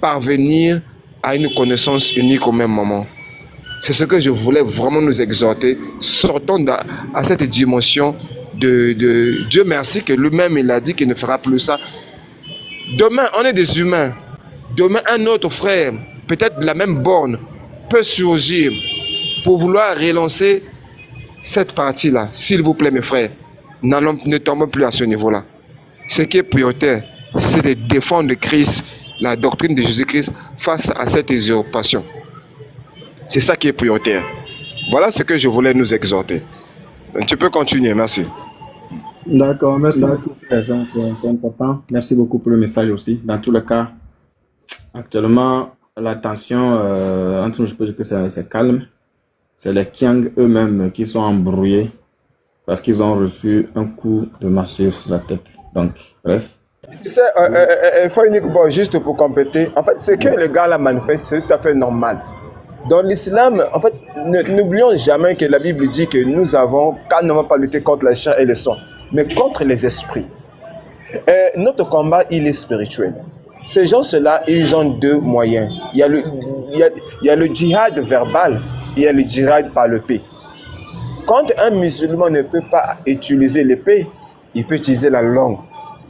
parvenir à une connaissance unique au même moment. C'est ce que je voulais vraiment nous exhorter. Sortons à cette dimension de Dieu merci que lui-même il a dit qu'il ne fera plus ça. Demain, on est des humains. Demain, un autre frère, peut-être de la même borne, peut surgir. pour vouloir relancer cette partie-là. S'il vous plaît, mes frères, ne tombons plus à ce niveau-là. Ce qui est prioritaire, c'est de défendre Christ, la doctrine de Jésus-Christ face à cette usurpation. C'est ça qui est prioritaire. Voilà ce que je voulais nous exhorter. Tu peux continuer, merci. D'accord, merci beaucoup, c'est important. Merci beaucoup pour le message aussi. Dans tous les cas, actuellement, la tension entre nous, je peux dire que c'est calme. C'est les Kiang eux-mêmes qui sont embrouillés parce qu'ils ont reçu un coup de massue sur la tête. Donc, bref. Tu sais, il faut uniquement, juste pour compléter, en fait, ce que les gars là manifestent, c'est tout à fait normal. Dans l'islam, en fait, n'oublions jamais que la Bible dit que nous avons, quand nous n'avons pas lutté contre la chair et le sang, mais contre les esprits. Notre combat, il est spirituel. Ces gens-là, ils ont deux moyens. Il y a le djihad verbal, il y a le djihad par l'épée. Quand un musulman ne peut pas utiliser l'épée, il peut utiliser la langue,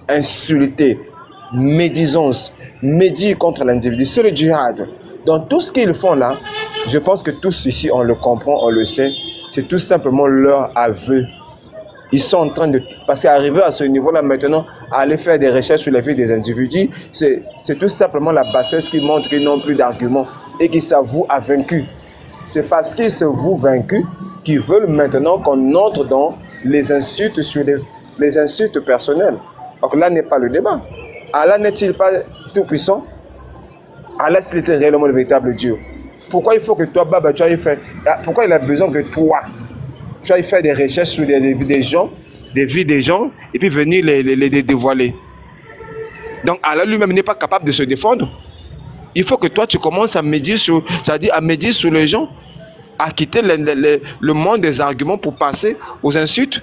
insulter, médisance, médire contre l'individu. C'est le djihad. Dans tout ce qu'ils font là, je pense que tous ici, on le comprend, on le sait, c'est tout simplement leur aveu. Ils sont en train de... Parce qu'arriver à ce niveau-là maintenant, aller faire des recherches sur la vie des individus, c'est tout simplement la bassesse qui montre qu'ils n'ont plus d'arguments et qu'ils s'avouent vaincus. C'est parce qu'ils se vouent vaincus qu'ils veulent maintenant qu'on entre dans les insultes sur les insultes personnelles. Donc là n'est pas le débat. Allah n'est-il pas tout puissant? Allah, s'il était réellement le véritable Dieu. Pourquoi il faut que toi, Baba, tu ailles faire... Pourquoi il a besoin que toi, tu ailles faire des recherches sur les vies des gens, et puis venir les dévoiler? Donc Allah lui-même n'est pas capable de se défendre. Il faut que toi, tu commences à médire sur, c'est-à-dire à médire sur les gens, à quitter le monde des arguments pour passer aux insultes.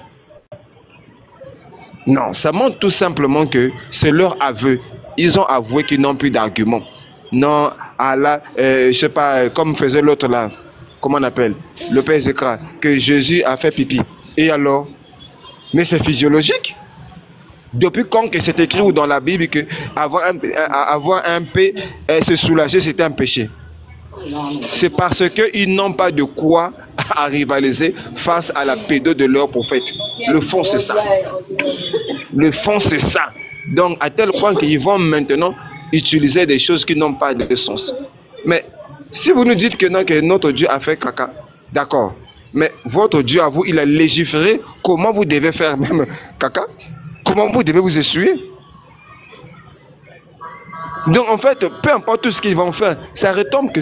Non, ça montre tout simplement que c'est leur aveu. Ils ont avoué qu'ils n'ont plus d'arguments. Non, Allah, je sais pas, comme faisait l'autre là, comment on appelle, le père Zékra, que Jésus a fait pipi. Et alors? Mais c'est physiologique. Depuis quand que c'est écrit ou dans la Bible que avoir un paix et se soulager, c'était un péché? C'est parce qu'ils n'ont pas de quoi à rivaliser face à la pédo de leur prophète. Le fond, c'est ça. Le fond, c'est ça. Donc, à tel point qu'ils vont maintenant utiliser des choses qui n'ont pas de sens. Mais si vous nous dites que, non, que notre Dieu a fait caca, d'accord. Mais votre Dieu à vous, il a légiféré comment vous devez faire même caca. Comment vous devez vous essuyer. Donc en fait, peu importe tout ce qu'ils vont faire, ça retombe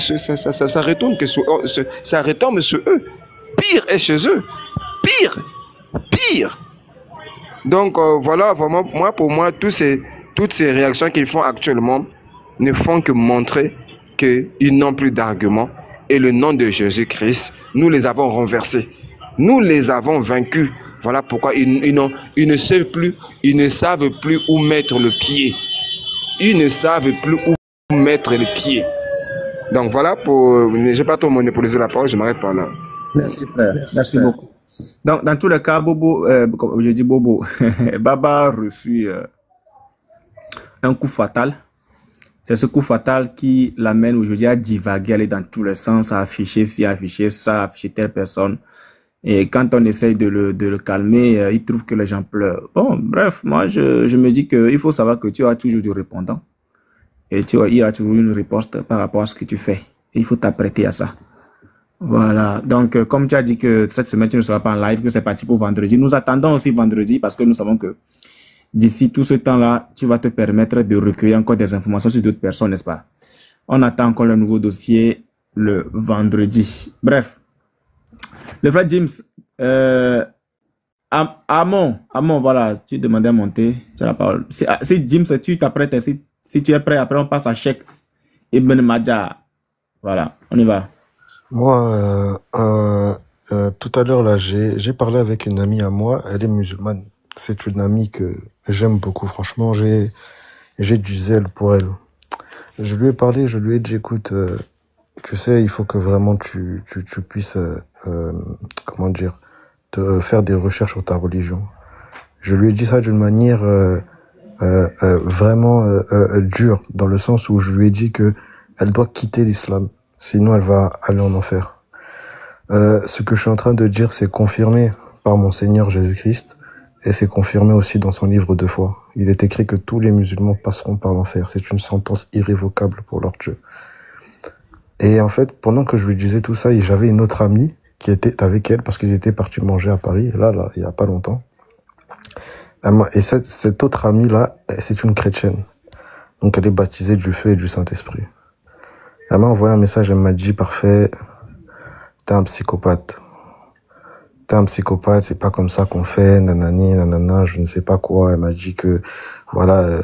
sur eux. Pire est chez eux. Pire. Donc voilà, vraiment, pour moi, toutes ces réactions qu'ils font actuellement ne font que montrer qu'ils n'ont plus d'arguments. Et le nom de Jésus-Christ, nous les avons renversés. Nous les avons vaincus. Voilà pourquoi ils ne savent plus où mettre le pied. Ils ne savent plus où mettre les pieds. Donc voilà, je ne vais pas trop monopoliser la parole, je m'arrête par là. Merci frère, merci beaucoup. Donc dans tous les cas, Bobo, comme je dis Bobo, Baba a reçu un coup fatal. C'est ce coup fatal qui l'amène aujourd'hui à divaguer, aller dans tous les sens, à afficher ci, à afficher ça, à afficher telle personne. Et quand on essaye de le calmer, il trouve que les gens pleurent. Bon, bref, moi, je me dis qu'il faut savoir que tu as toujours du répondant. Et il y a toujours une riposte par rapport à ce que tu fais. Et il faut t'apprêter à ça. Voilà. Donc, comme tu as dit que cette semaine, tu ne seras pas en live, que c'est parti pour vendredi. Nous attendons aussi vendredi parce que nous savons que d'ici tout ce temps-là, tu vas te permettre de recueillir encore des informations sur d'autres personnes, n'est-ce pas? On attend encore le nouveau dossier le vendredi. Bref. Le frère James, Amon, voilà, tu demandais à monter, tu as la parole. Si James, tu t'apprêtes, si tu es prêt, après on passe à Cheikh Ibn Majah. Voilà, on y va. Moi, tout à l'heure, là, j'ai parlé avec une amie à moi, elle est musulmane. C'est une amie que j'aime beaucoup, franchement, j'ai du zèle pour elle. Je lui ai parlé, je lui ai dit, écoute, tu sais, il faut que vraiment tu puisses, comment dire, te faire des recherches sur ta religion. Je lui ai dit ça d'une manière vraiment dure, dans le sens où je lui ai dit que elle doit quitter l'islam, sinon elle va aller en enfer. Ce que je suis en train de dire, c'est confirmé par mon Seigneur Jésus-Christ et c'est confirmé aussi dans son livre de foi. Il est écrit que tous les musulmans passeront par l'enfer. C'est une sentence irrévocable pour leur Dieu. Et en fait, pendant que je lui disais tout ça, j'avais une autre amie qui était avec elle parce qu'ils étaient partis manger à Paris, là, il y a pas longtemps. Et cette autre amie-là, c'est une chrétienne. Donc elle est baptisée du feu et du Saint-Esprit. Elle m'a envoyé un message, elle m'a dit, parfait, t'es un psychopathe. T'es un psychopathe, c'est pas comme ça qu'on fait, nanani, nanana, je ne sais pas quoi. Elle m'a dit que, voilà,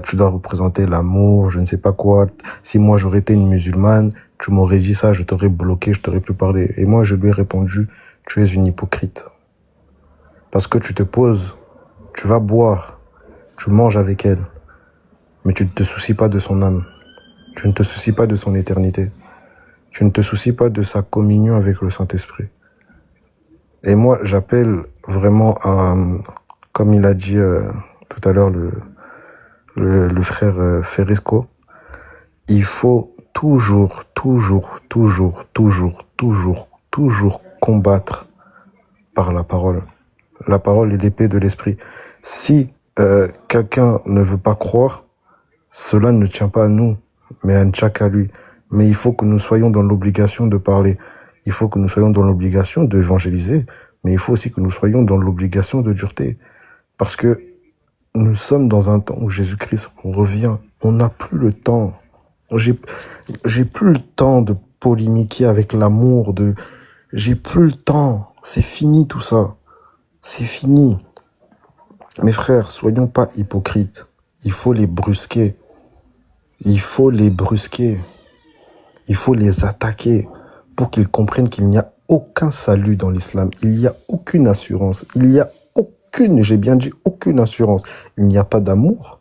tu dois représenter l'amour, je ne sais pas quoi. Si moi j'aurais été une musulmane, tu m'aurais dit ça, je t'aurais bloqué, je t'aurais plus parlé. Et moi je lui ai répondu, tu es une hypocrite. Parce que tu te poses, tu vas boire, tu manges avec elle, mais tu ne te soucies pas de son âme. Tu ne te soucies pas de son éternité. Tu ne te soucies pas de sa communion avec le Saint-Esprit. Et moi, j'appelle vraiment à, comme il a dit tout à l'heure le frère Ferrisco, il faut toujours combattre par la parole. La parole est l'épée de l'esprit. Si quelqu'un ne veut pas croire, cela ne tient pas à nous, mais à ne tient qu'à lui. Mais il faut que nous soyons dans l'obligation de parler. Il faut que nous soyons dans l'obligation d'évangéliser, mais il faut aussi que nous soyons dans l'obligation de dureté. Parce que nous sommes dans un temps où Jésus-Christ revient. On n'a plus le temps. J'ai plus le temps de polémiquer avec l'amour, j'ai plus le temps. C'est fini tout ça. C'est fini. Mes frères, soyons pas hypocrites. Il faut les brusquer. Il faut les brusquer. Il faut les attaquer pour qu'ils comprennent qu'il n'y a aucun salut dans l'islam. Il n'y a aucune assurance. Il n'y a aucune, j'ai bien dit aucune assurance. Il n'y a pas d'amour.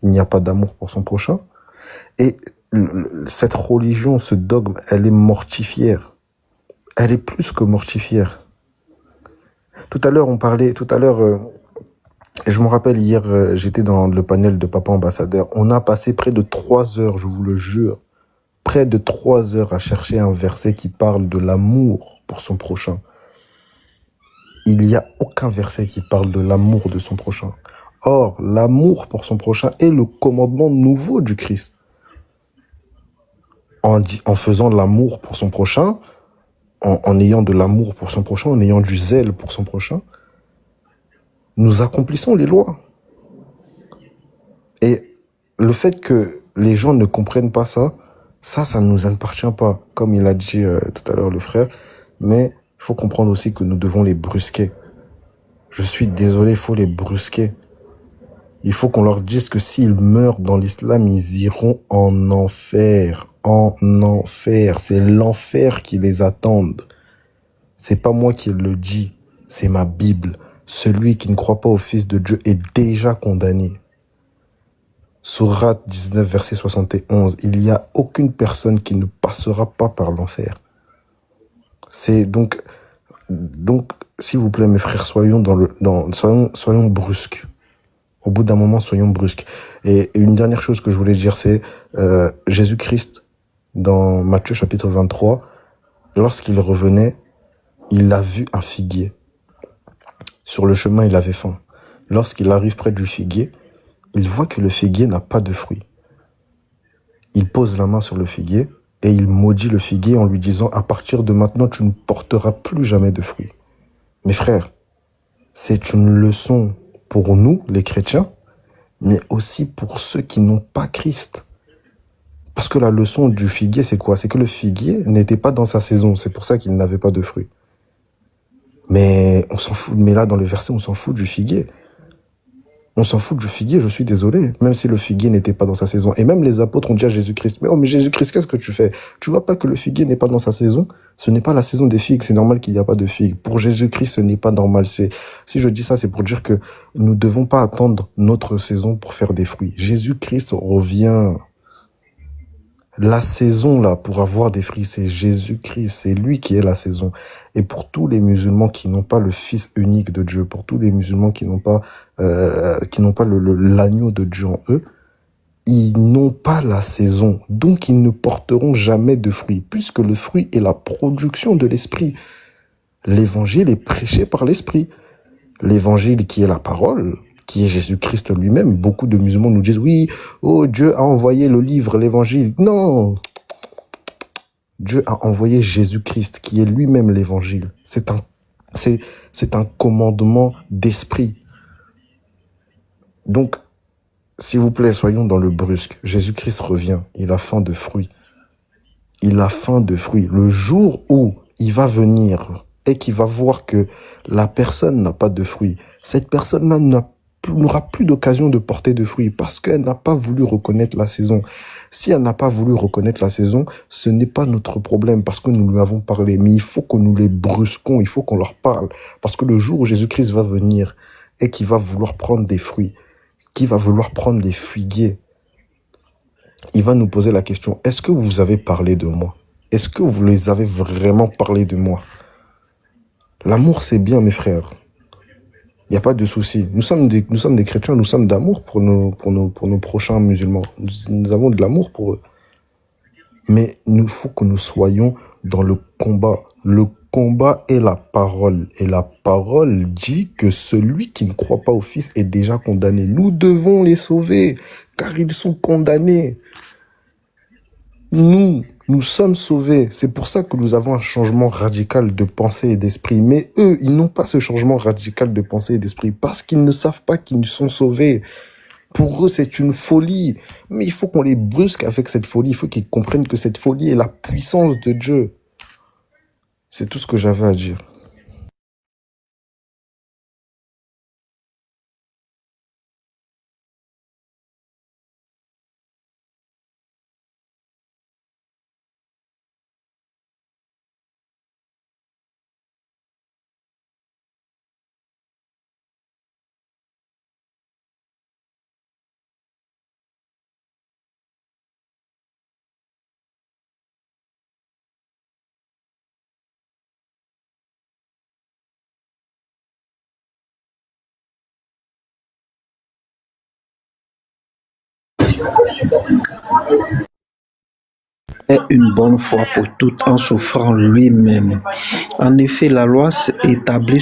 Il n'y a pas d'amour pour son prochain. Et cette religion, ce dogme, elle est mortifère. Elle est plus que mortifère. Tout à l'heure, je me rappelle hier, j'étais dans le panel de Papa Ambassadeur. On a passé près de 3 heures, je vous le jure, près de 3 heures à chercher un verset qui parle de l'amour pour son prochain. Il n'y a aucun verset qui parle de l'amour de son prochain. Or, l'amour pour son prochain est le commandement nouveau du Christ. En faisant l'amour pour son prochain, en ayant de l'amour pour son prochain, en ayant du zèle pour son prochain, nous accomplissons les lois. Et le fait que les gens ne comprennent pas ça ne nous appartient pas, comme il a dit tout à l'heure le frère, mais il faut comprendre aussi que nous devons les brusquer. Je suis désolé, il faut les brusquer. Il faut qu'on leur dise que s'ils meurent dans l'islam, ils iront en enfer. En enfer. C'est l'enfer qui les attend. C'est pas moi qui le dis, c'est ma Bible. Celui qui ne croit pas au Fils de Dieu est déjà condamné. Sourate 19, verset 71. Il n'y a aucune personne qui ne passera pas par l'enfer. C'est donc, s'il vous plaît, mes frères, soyons soyons brusques. Au bout d'un moment, soyons brusques. Et une dernière chose que je voulais dire, c'est Jésus-Christ, dans Matthieu chapitre 23, lorsqu'il revenait, il a vu un figuier. Sur le chemin, il avait faim. Lorsqu'il arrive près du figuier, il voit que le figuier n'a pas de fruits. Il pose la main sur le figuier et il maudit le figuier en lui disant « À partir de maintenant, tu ne porteras plus jamais de fruits. » Mes frères, c'est une leçon pour nous, les chrétiens, mais aussi pour ceux qui n'ont pas Christ. Parce que la leçon du figuier, c'est quoi? C'est que le figuier n'était pas dans sa saison. C'est pour ça qu'il n'avait pas de fruits. Mais on s'en fout. Mais là, dans le verset, on s'en fout du figuier. On s'en fout du figuier, je suis désolé. Même si le figuier n'était pas dans sa saison. Et même les apôtres ont dit à Jésus-Christ, mais Jésus-Christ, qu'est-ce que tu fais? Tu vois pas que le figuier n'est pas dans sa saison? Ce n'est pas la saison des figues, c'est normal qu'il n'y a pas de figues. Pour Jésus-Christ, ce n'est pas normal. Si je dis ça, c'est pour dire que nous ne devons pas attendre notre saison pour faire des fruits. Jésus-Christ revient. La saison, là, pour avoir des fruits, c'est Jésus-Christ. C'est lui qui est la saison. Et pour tous les musulmans qui n'ont pas le Fils unique de Dieu, pour tous les musulmans qui n'ont pas l'agneau de Dieu en eux, ils n'ont pas la saison, donc ils ne porteront jamais de fruits, puisque le fruit est la production de l'esprit. L'évangile est prêché par l'esprit. L'évangile qui est la parole, qui est Jésus-Christ lui-même. Beaucoup de musulmans nous disent, oui, oh, Dieu a envoyé le livre, l'évangile. Non, Dieu a envoyé Jésus-Christ, qui est lui-même l'évangile. C'est un commandement d'esprit. Donc, s'il vous plaît, soyons dans le brusque. Jésus-Christ revient, il a faim de fruits. Il a faim de fruits. Le jour où il va venir et qu'il va voir que la personne n'a pas de fruits, cette personne-là n'aura plus d'occasion de porter de fruits parce qu'elle n'a pas voulu reconnaître la saison. Si elle n'a pas voulu reconnaître la saison, ce n'est pas notre problème parce que nous lui avons parlé. Mais il faut que nous les brusquons, il faut qu'on leur parle. Parce que le jour où Jésus-Christ va venir et qu'il va vouloir prendre des fruits, qu'il va vouloir prendre les figuiers, il va nous poser la question, est-ce que vous avez parlé de moi? Est-ce que vous les avez vraiment parlé de moi? L'amour, c'est bien, mes frères. Il n'y a pas de souci. Nous sommes des chrétiens, nous sommes d'amour pour nos prochains musulmans. Nous avons de l'amour pour eux. Mais il faut que nous soyons dans le combat. Le combat est la parole. Et la parole dit que celui qui ne croit pas au Fils est déjà condamné. Nous devons les sauver, car ils sont condamnés. Nous sommes sauvés. C'est pour ça que nous avons un changement radical de pensée et d'esprit. Mais eux, ils n'ont pas ce changement radical de pensée et d'esprit parce qu'ils ne savent pas qu'ils sont sauvés. Pour eux, c'est une folie. Mais il faut qu'on les brusque avec cette folie. Il faut qu'ils comprennent que cette folie est la puissance de Dieu. C'est tout ce que j'avais à dire. Est une bonne fois pour toutes en souffrant lui-même. En effet, la loi établit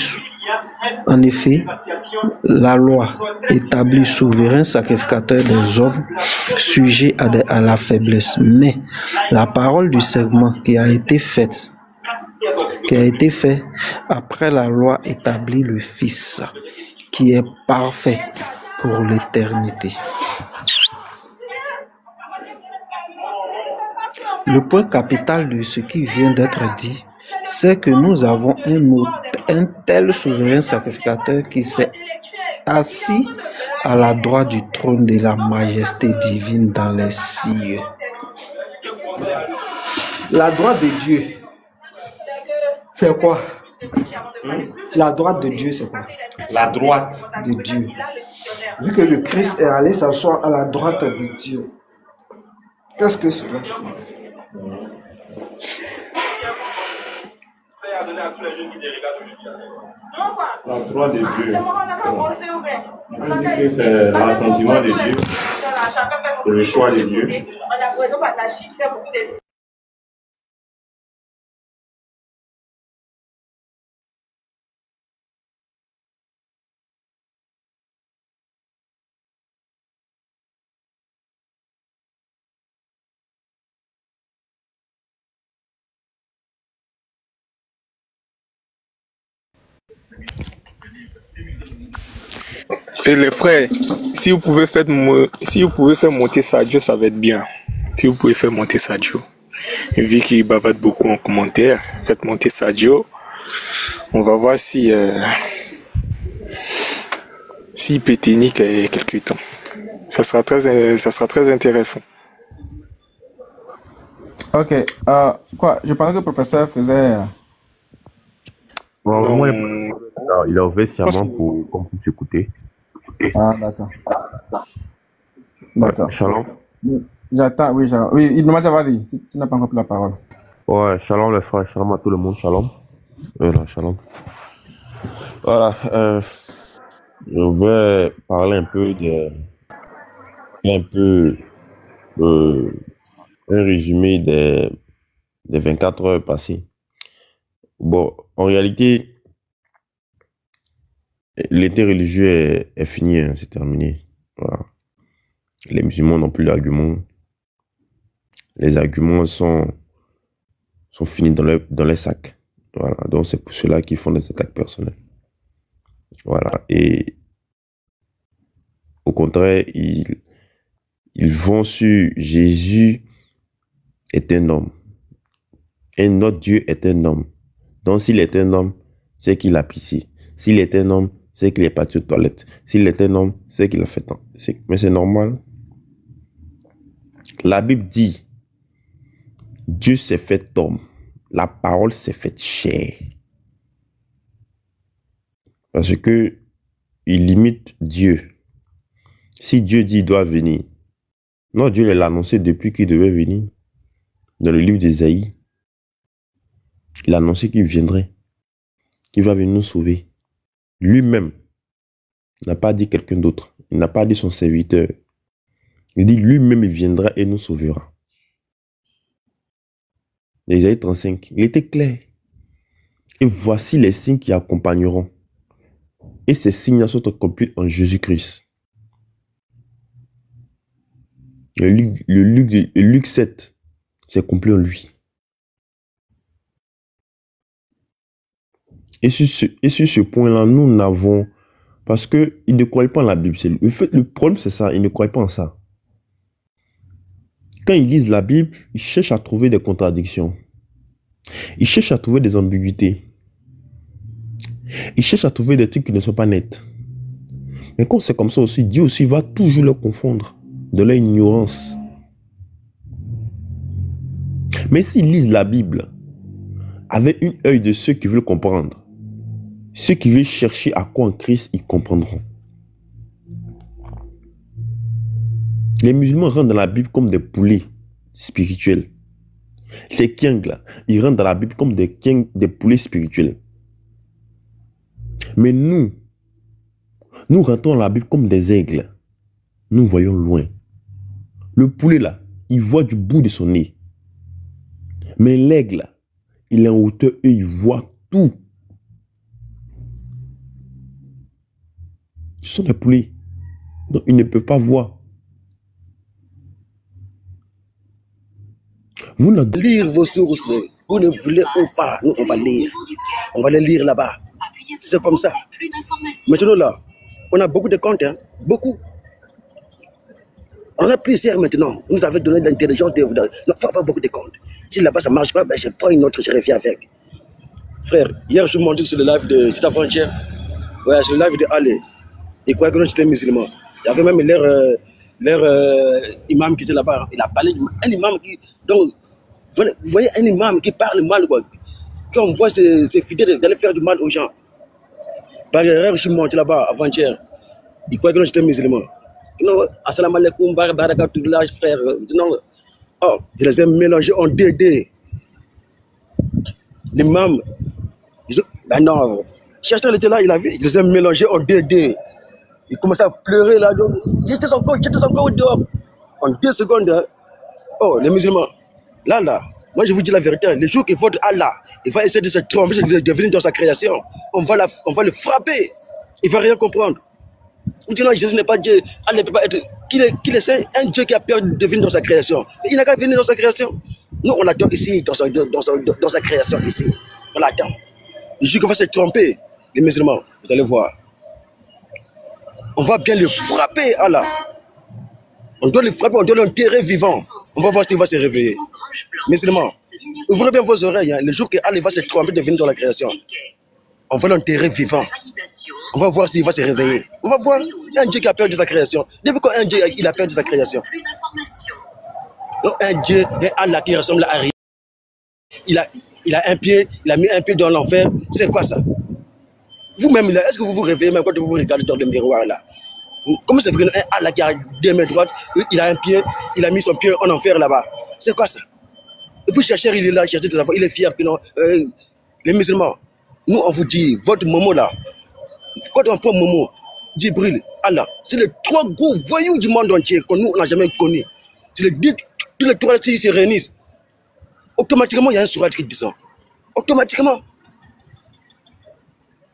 souverain sacrificateur des hommes sujets à la faiblesse. Mais la parole du serment qui a été fait après la loi établit le Fils qui est parfait pour l'éternité. Le point capital de ce qui vient d'être dit, c'est que nous avons un tel souverain sacrificateur qui s'est assis à la droite du trône de la majesté divine dans les cieux. La droite de Dieu, c'est quoi? La droite de Dieu, c'est quoi? La droite de Dieu. Vu que le Christ est allé s'asseoir à la droite de Dieu, qu'est-ce que cela signifie? La droite de Dieu. On dit que c'est l'assentiment de Dieu, c'est le choix de Dieu. Et les frères, si vous pouvez faire monter Sadio, ça va être bien. Si vous pouvez faire monter Sadio. Et vu qu'il bavarde beaucoup en commentaire, faites monter Sadio. On va voir si s'il peut tenir quelques temps. Ça sera très intéressant. Ok. Quoi? Je pensais que le professeur faisait. Bon, moi, il a ouvert sciemment pour qu'on puisse écouter. Ah, d'accord. D'accord. Shalom. J'attends, oui, shalom. Oui, il me dit, vas-y, tu n'as pas encore pris la parole. Ouais, shalom les frères, shalom à tout le monde, shalom. Voilà, shalom. Voilà, je vais parler un peu un résumé des 24 heures passées. Bon, en réalité, l'été religieux est fini, hein, c'est terminé. Voilà. Les musulmans n'ont plus d'arguments. Les arguments sont finis dans les sacs. Voilà. Donc c'est pour cela qu'ils font des attaques personnelles. Voilà. Et au contraire, ils vont sur Jésus est un homme. Et notre Dieu est un homme. Donc s'il est un homme, c'est qu'il a pissé. S'il est un homme, c'est qu'il est parti aux toilettes. S'il est un homme, c'est qu'il a fait tant. Mais c'est normal. La Bible dit, Dieu s'est fait homme. La parole s'est faite chair. Parce que il limite Dieu. Si Dieu dit il doit venir, non, Dieu l'a annoncé depuis qu'il devait venir. Dans le livre d'Ésaïe, il a annoncé qu'il viendrait, qu'il va venir nous sauver. Lui-même n'a pas dit quelqu'un d'autre. Il n'a pas dit son serviteur. Il dit lui-même il viendra et nous sauvera. Ésaïe 35, il était clair. Et voici les signes qui accompagneront. Et ces signes sont accomplis en Jésus-Christ. Le Luc 7, c'est accompli en lui. Et sur ce point-là, nous n'avons... Parce qu'ils ne croient pas en la Bible. Le problème, c'est ça. Ils ne croient pas en ça. Quand ils lisent la Bible, ils cherchent à trouver des contradictions. Ils cherchent à trouver des ambiguïtés. Ils cherchent à trouver des trucs qui ne sont pas nets. Mais quand c'est comme ça aussi, Dieu aussi va toujours les confondre de leur ignorance. Mais s'ils lisent la Bible avec un œil de ceux qui veulent comprendre, ceux qui veulent chercher à quoi en Christ, ils comprendront. Les musulmans rentrent dans la Bible comme des poulets spirituels. Ces kings là, ils rentrent dans la Bible comme des poulets spirituels. Mais nous rentrons dans la Bible comme des aigles. Nous voyons loin. Le poulet là, il voit du bout de son nez. Mais l'aigle, il est en hauteur et il voit tout. Ce sont des poulets. Donc ils ne peuvent pas voir. Vous lire vos sources. Vous ne voulez pas. Nous, on va lire. On va les lire là-bas. C'est comme ça. Maintenant là, on a beaucoup de comptes. Hein? Beaucoup. On a plusieurs maintenant. Vous nous avez donné de l'intelligence. Il faut avoir beaucoup de comptes. Si là-bas ça ne marche pas, ben, je prends une autre, je reviens avec. Frère, hier je montais sur le live de cette avant-hier. Ouais, sur le live de Ale. Il croyait que j'étais musulman. Il y avait même leur imam qui était là-bas. Il a parlé d'un imam qui. Donc, vous voyez un imam qui parle mal, quoi. Quand on voit ses fidèles d'aller faire du mal aux gens. Par erreur, je suis monté là-bas avant-hier. Il croyait que j'étais musulman. Non, assalamu alaikum, barakatullah, frère. Non, oh, je les ai mélangés en DD. L'imam, ben non, Chastel était là, il a vu, je les ai mélangés en DD. Il commençait à pleurer là. J'étais encore dehors. En 2 secondes. Hein. Oh, les musulmans. Là, moi je vous dis la vérité. Le jour que votre Allah, il va essayer de se tromper, de venir dans sa création, on va le frapper. Il ne va rien comprendre. Vous dites non, Jésus n'est pas Dieu. Allah ne peut pas être. Qu'il est un Dieu qui a peur de venir dans sa création. Mais il n'a qu'à venir dans sa création. Nous, on l'attend ici, dans sa création, ici. On l'attend. Le jour qu'il va se tromper, les musulmans, vous allez voir. On va bien le frapper, Allah. On doit le frapper, on doit l'enterrer vivant. On va voir s'il va se réveiller. Musulmans, ouvrez bien vos oreilles. Hein. Le jour que Allah va se tromper de venir dans la création, on va l'enterrer vivant. On va voir s'il va se réveiller. On va voir un Dieu qui a peur de sa création. Depuis quand un Dieu il a peur de sa création? Donc un Dieu, un Allah qui ressemble à rien. Il a un pied, il a mis un pied dans l'enfer. C'est quoi ça? Vous-même, est-ce que vous vous réveillez même quand vous regardez dans le miroir là? Comment c'est vrai un Allah qui a 2 mains droites, il a un pied, il a mis son pied en enfer là-bas? C'est quoi ça? Et puis chercher, il est là, chercher des enfants, il est fier. Puis non, les musulmans, nous on vous dit, votre Momo là, quand on prend Momo, Djibril, Allah, c'est les 3 gros voyous du monde entier que nous on n'a jamais connus. Tu le dis, tous les trois ils se réunissent. Automatiquement, il y a un sourate qui dit ça. Automatiquement.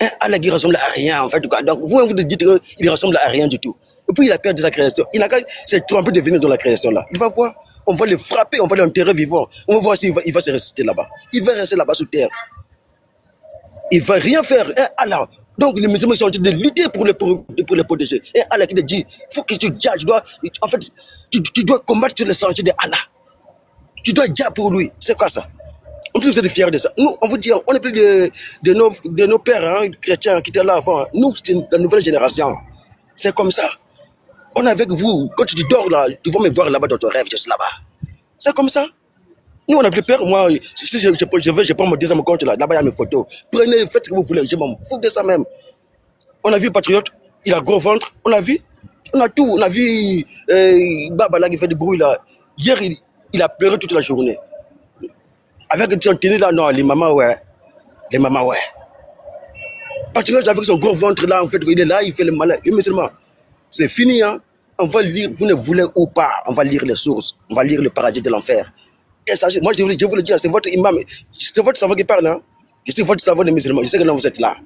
Un Allah qui ressemble à rien, en fait. Donc, vous dites qu'il ressemble à rien du tout. Et puis, il a peur de sa création. Il n'a qu'à se tromper de venir dans la création là. Il va voir, on va le frapper, on va l'enterrer vivant. On va voir s'il va se ressusciter là-bas. Il va rester là-bas sous terre. Il ne va rien faire. Un Allah. Donc, les musulmans sont en train de lutter pour les protéger. Et Allah qui te dit, il faut que tu judges, en fait, tu dois combattre sur le sentier de Allah. Tu dois dire pour lui. C'est quoi ça? En plus, vous êtes fiers de ça. Nous, on vous dit, on est plus de nos pères hein, chrétiens qui étaient là avant. Nous, c'est la nouvelle génération. C'est comme ça. On est avec vous. Quand tu dors là, tu vas me voir là-bas dans ton rêve, je suis là-bas. C'est comme ça. Nous, on n'a plus peur. Moi, si je prends mon deuxième compte là, là-bas, il y a mes photos. Prenez, faites ce que vous voulez. Je m'en fous de ça même. On a vu Patriote, il a gros ventre. On a vu. On a tout. On a vu Baba là qui fait du bruit là. Hier, il a pleuré toute la journée. Avec son tenue là, non, les mamans, ouais. Les mamans, ouais. Patriote avec son gros ventre là, en fait, il est là, il fait le malin. Les musulmans, c'est fini, hein. On va lire, vous ne voulez ou pas, on va lire les sources, on va lire le paradis de l'enfer. Et ça, moi, je vous le dis, c'est votre imam, c'est votre savant qui parle, hein. Je suis votre savant des musulmans, je sais que non, vous êtes là.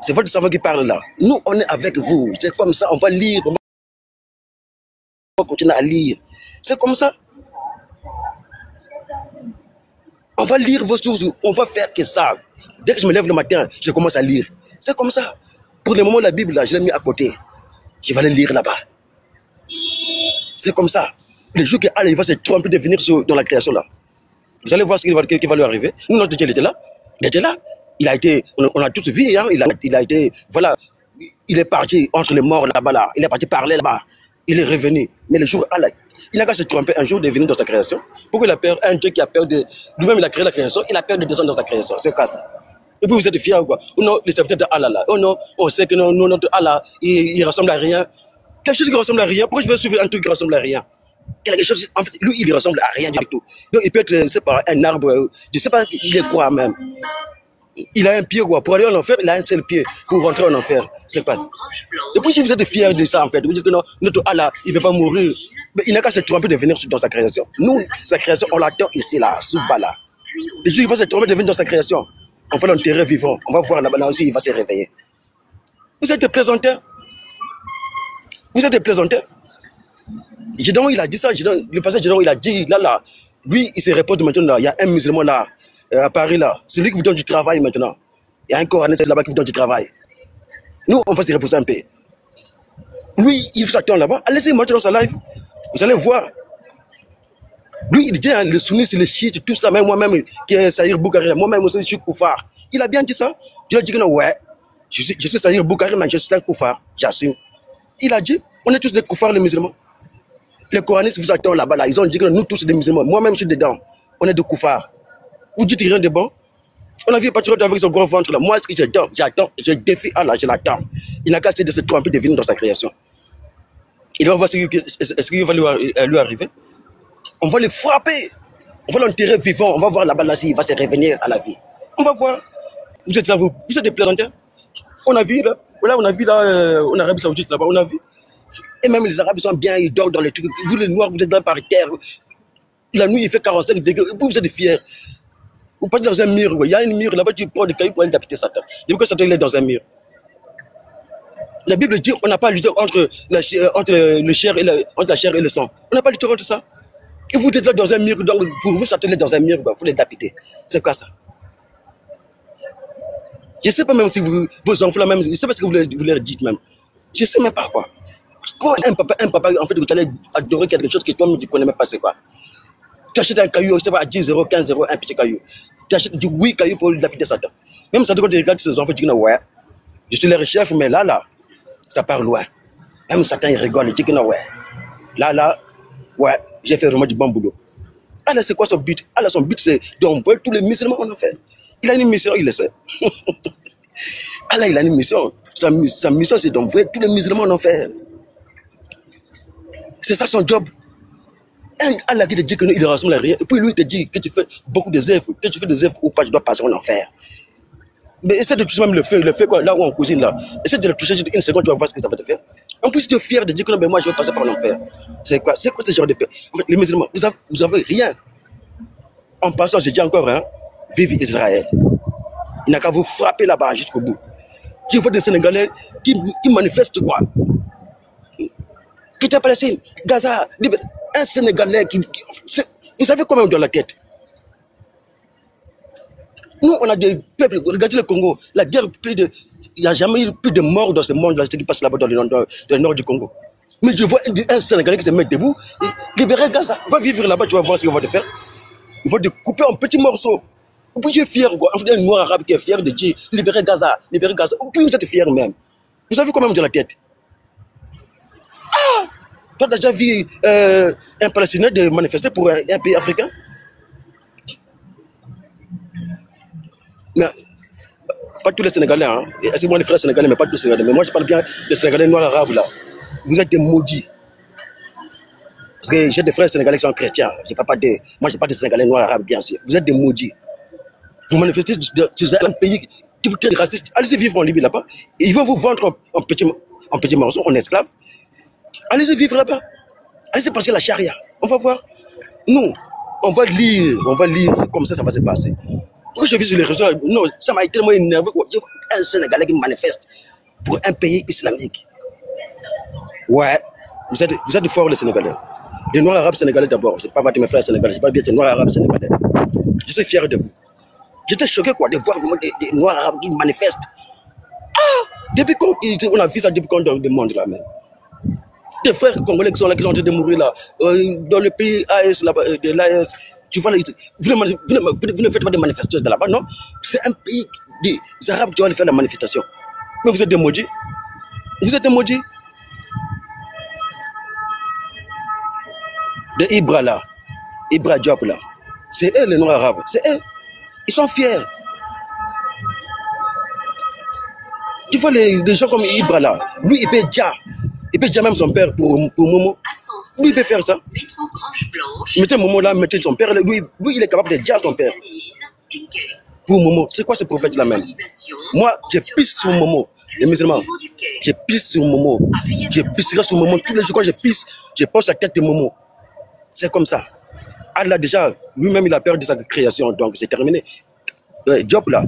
C'est votre savant qui parle là. Nous, on est avec vous. C'est comme ça, on va lire, on va continuer à lire. C'est comme ça. On va lire vos sources, on va faire que ça. Dès que je me lève le matin, je commence à lire. C'est comme ça. Pour le moment, la Bible, là, je l'ai mis à côté. Je vais aller lire là-bas. C'est comme ça. Le jour qu'Allah il va se tromper de venir dans la création là. Vous allez voir ce qui va lui arriver. Nous, notre Dieu, il était là. Il était là. Il a été, on a tous vu, hein. Il a été, voilà. Il est parti entre les morts là-bas, là. Il est parti parler là-bas. Il est revenu. Mais le jour Allah, il n'a qu'à se tromper un jour de venir dans sa création. Pourquoi il a peur? Un Dieu qui a peur de... Lui-même, il a créé la création. Il a peur de descendre dans sa création. C'est quoi ça? Et puis vous êtes fiers ou quoi? Oh non, les serviteurs de Allah là. Oh non, on sait que non, notre Allah, il ressemble à rien. Quelque chose qui ressemble à rien. Pourquoi je vais suivre un truc qui ressemble à rien? Quelque chose, en fait, lui, il ressemble à rien du tout. Donc il peut être, je sais pas, un arbre, je sais pas, il est quoi même. Il a un pied quoi. Pour aller en enfer, il a un seul pied. Pour rentrer en enfer, c'est pas. Et puis si vous êtes fiers de ça en fait, vous dites que non, notre Allah, il ne peut pas mourir. Mais il n'a qu'à se tromper de venir dans sa création. Nous, sa création, on l'attend ici là, sous bas là. Le jour il va se tromper de venir dans sa création. On va l'enterrer vivant. On va voir là-bas aussi, il va se réveiller. Vous êtes des plaisantins. Vous êtes des plaisantins. Gédéon, il a dit ça. Le passage Gédéon, il a dit, là, lui, il se répond maintenant là. Il y a un musulman là, à Paris là. C'est lui qui vous donne du travail maintenant. Il y a un Coranais là-bas qui vous donne du travail. Nous, on va se reposer un peu. Lui, il s'attend là-bas. Allez-y, maintenant dans sa live. Vous allez voir. Lui, il dit, hein, le sunni, c'est le chiite, tout ça. Même moi-même, qui est Sahir Boukari, moi-même aussi, je suis koufar. Il a bien dit ça. Je lui ai dit que non, ouais. Je suis Sahir Boukari, mais je suis un koufar. J'assume. Il a dit, on est tous des koufars, les musulmans. Les coranistes vous attendent là-bas, là. Ils ont dit que nous tous des musulmans. Moi-même, je suis dedans. On est des koufars. Vous dites rien de bon. On a vu Patriote avec son gros ventre là. Moi, ce que j'attends, je défie Allah, je l'attends. Il n'a qu'à essayer de se tromper de venir dans sa création. Il va voir ce qui va lui arriver. On va le frapper. On va l'enterrer vivant. On va voir là-bas, là, s'il va se revenir à la vie. On va voir. Vous êtes là, vous êtes des plaisantins. On a vu là. Voilà, on a vu là, en Arabie Saoudite là-bas, on a vu. Et même les Arabes sont bien, ils dorment dans les trucs. Vous les Noirs, vous êtes là par terre. La nuit, il fait 45 degrés. Et vous êtes fiers. Vous partez dans un mur. Il y a un mur là-bas, tu prends des cailloux pour aller taper Satan. Et pourquoi Satan il est dans un mur? La Bible dit qu'on n'a pas lutté entre la chair et le sang. On n'a pas lutté contre ça. Et vous êtes là dans un mur, donc pour vous, Satan est dans un mur, il faut les taper. C'est quoi ça? Je ne sais pas même si vos enfants là même, je ne sais pas ce que vous leur dites même. Je ne sais même pas quoi. Comment un papa, en fait, tu allais adorer quelque chose que toi-même tu ne connais même pas, c'est quoi? Tu achètes un caillou, je ne sais pas, à 10 euros, 15 euros, un petit caillou. Tu achètes du 8 cailloux pour lapider Satan. Même Satan, quand tu regardes ses enfants, tu dis, ouais, je suis leur chef, mais là, ça part loin. Même Satan, il rigole, il dit que non, ouais. Là, ouais, j'ai fait vraiment du bon boulot. Allah, c'est quoi son but? Allah, son but, c'est d'envoyer tous les musulmans en enfer. Il a une mission, il le sait. Allah, il a une mission. Sa mission, c'est d'envoyer tous les musulmans en enfer. C'est ça son job. Allah qui te dit qu'il ne ressemble à rien. Et puis lui, il te dit que tu fais beaucoup de œuvres. Que tu fais des œuvres ou pas, tu dois passer en enfer. Mais essaie de toucher même le feu quoi, là où on cousine là. Essaie de le toucher juste une seconde, tu vas voir ce que ça va te faire. En plus, tu es fier de dire que non, mais moi je vais passer par l'enfer. C'est quoi ce genre de paix? En fait, les musulmans, vous avez rien. En passant, j'ai dit encore, hein, vive Israël. Il n'a qu'à vous frapper là-bas jusqu'au bout. Je vois des Sénégalais qui manifestent quoi? Qui était Palestine, Gaza, un Sénégalais qui vous savez comment on donne la tête? Nous, on a des peuples, regardez le Congo, la guerre, il n'y a jamais eu plus de morts dans ce monde-là, ce qui passe là-bas dans le nord du Congo. Mais je vois un Sénégalais qui se met debout, libérer Gaza, va vivre là-bas, tu vas voir ce qu'il va te faire. Il va te couper en petits morceaux. Et puis tu es fier, quoi. Enfin, un noir arabe qui est fier de dire libérer Gaza, libérer Gaza. Et puis vous êtes fier même. Vous avez quand même de la tête. Ah! Tu as déjà vu un Palestinien de manifester pour un pays africain? Mais, pas tous les Sénégalais, hein. Excusez-moi les frères sénégalais, mais pas tous les Sénégalais. Mais moi je parle bien des Sénégalais noirs arabes là. Vous êtes des maudits. Parce que j'ai des frères sénégalais qui sont chrétiens. Moi je parle des Sénégalais noirs arabes, bien sûr. Vous êtes des maudits. Vous manifestez dans un pays qui vous traite de raciste. Allez-y vivre en Libye là-bas. Ils vont vous vendre en petits morceaux, en esclaves. Allez-y vivre là-bas. Allez-y passer la charia. On va voir. Nous, on va lire. C'est comme ça va se passer. Quand je vis sur les réseaux, non, ça m'a tellement énervé. Un Sénégalais qui manifeste pour un pays islamique. Ouais, vous êtes forts les Sénégalais. Les Noirs arabes sénégalais d'abord. Je ne parle pas de mes frères sénégalais, je parle bien des Noirs arabes sénégalais. Je suis fier de vous. J'étais choqué quoi, de voir des Noirs arabes qui manifestent. Ah! Depuis quand on a vu ça depuis quand dans le monde là même? Des frères congolais qui sont là, qui sont en train de mourir là, dans le pays AS là-bas, de l'AS. Tu vois, vous ne faites pas de manifestations là-bas, non? C'est un pays des Arabes qui doivent faire la manifestation. Mais vous êtes des maudits. Vous êtes des maudits. De Ibra là, Ibra Diop là, c'est eux les Noirs arabes, c'est eux. Ils sont fiers. Tu vois les gens comme Ibra là, lui il peut déjà même son père pour Momo. Lui il peut faire ça. Mettez Momo là, mettez son père, lui il est capable de dire son père. Pour Momo, c'est quoi ce prophète là même? Moi je pisse sur Momo, les musulmans. Je pisse sur Momo. Je pisserai sur Momo tous les jours quand je pose la tête de Momo. C'est comme ça. Allah déjà, lui-même il a perdu sa création, donc c'est terminé. Diop là,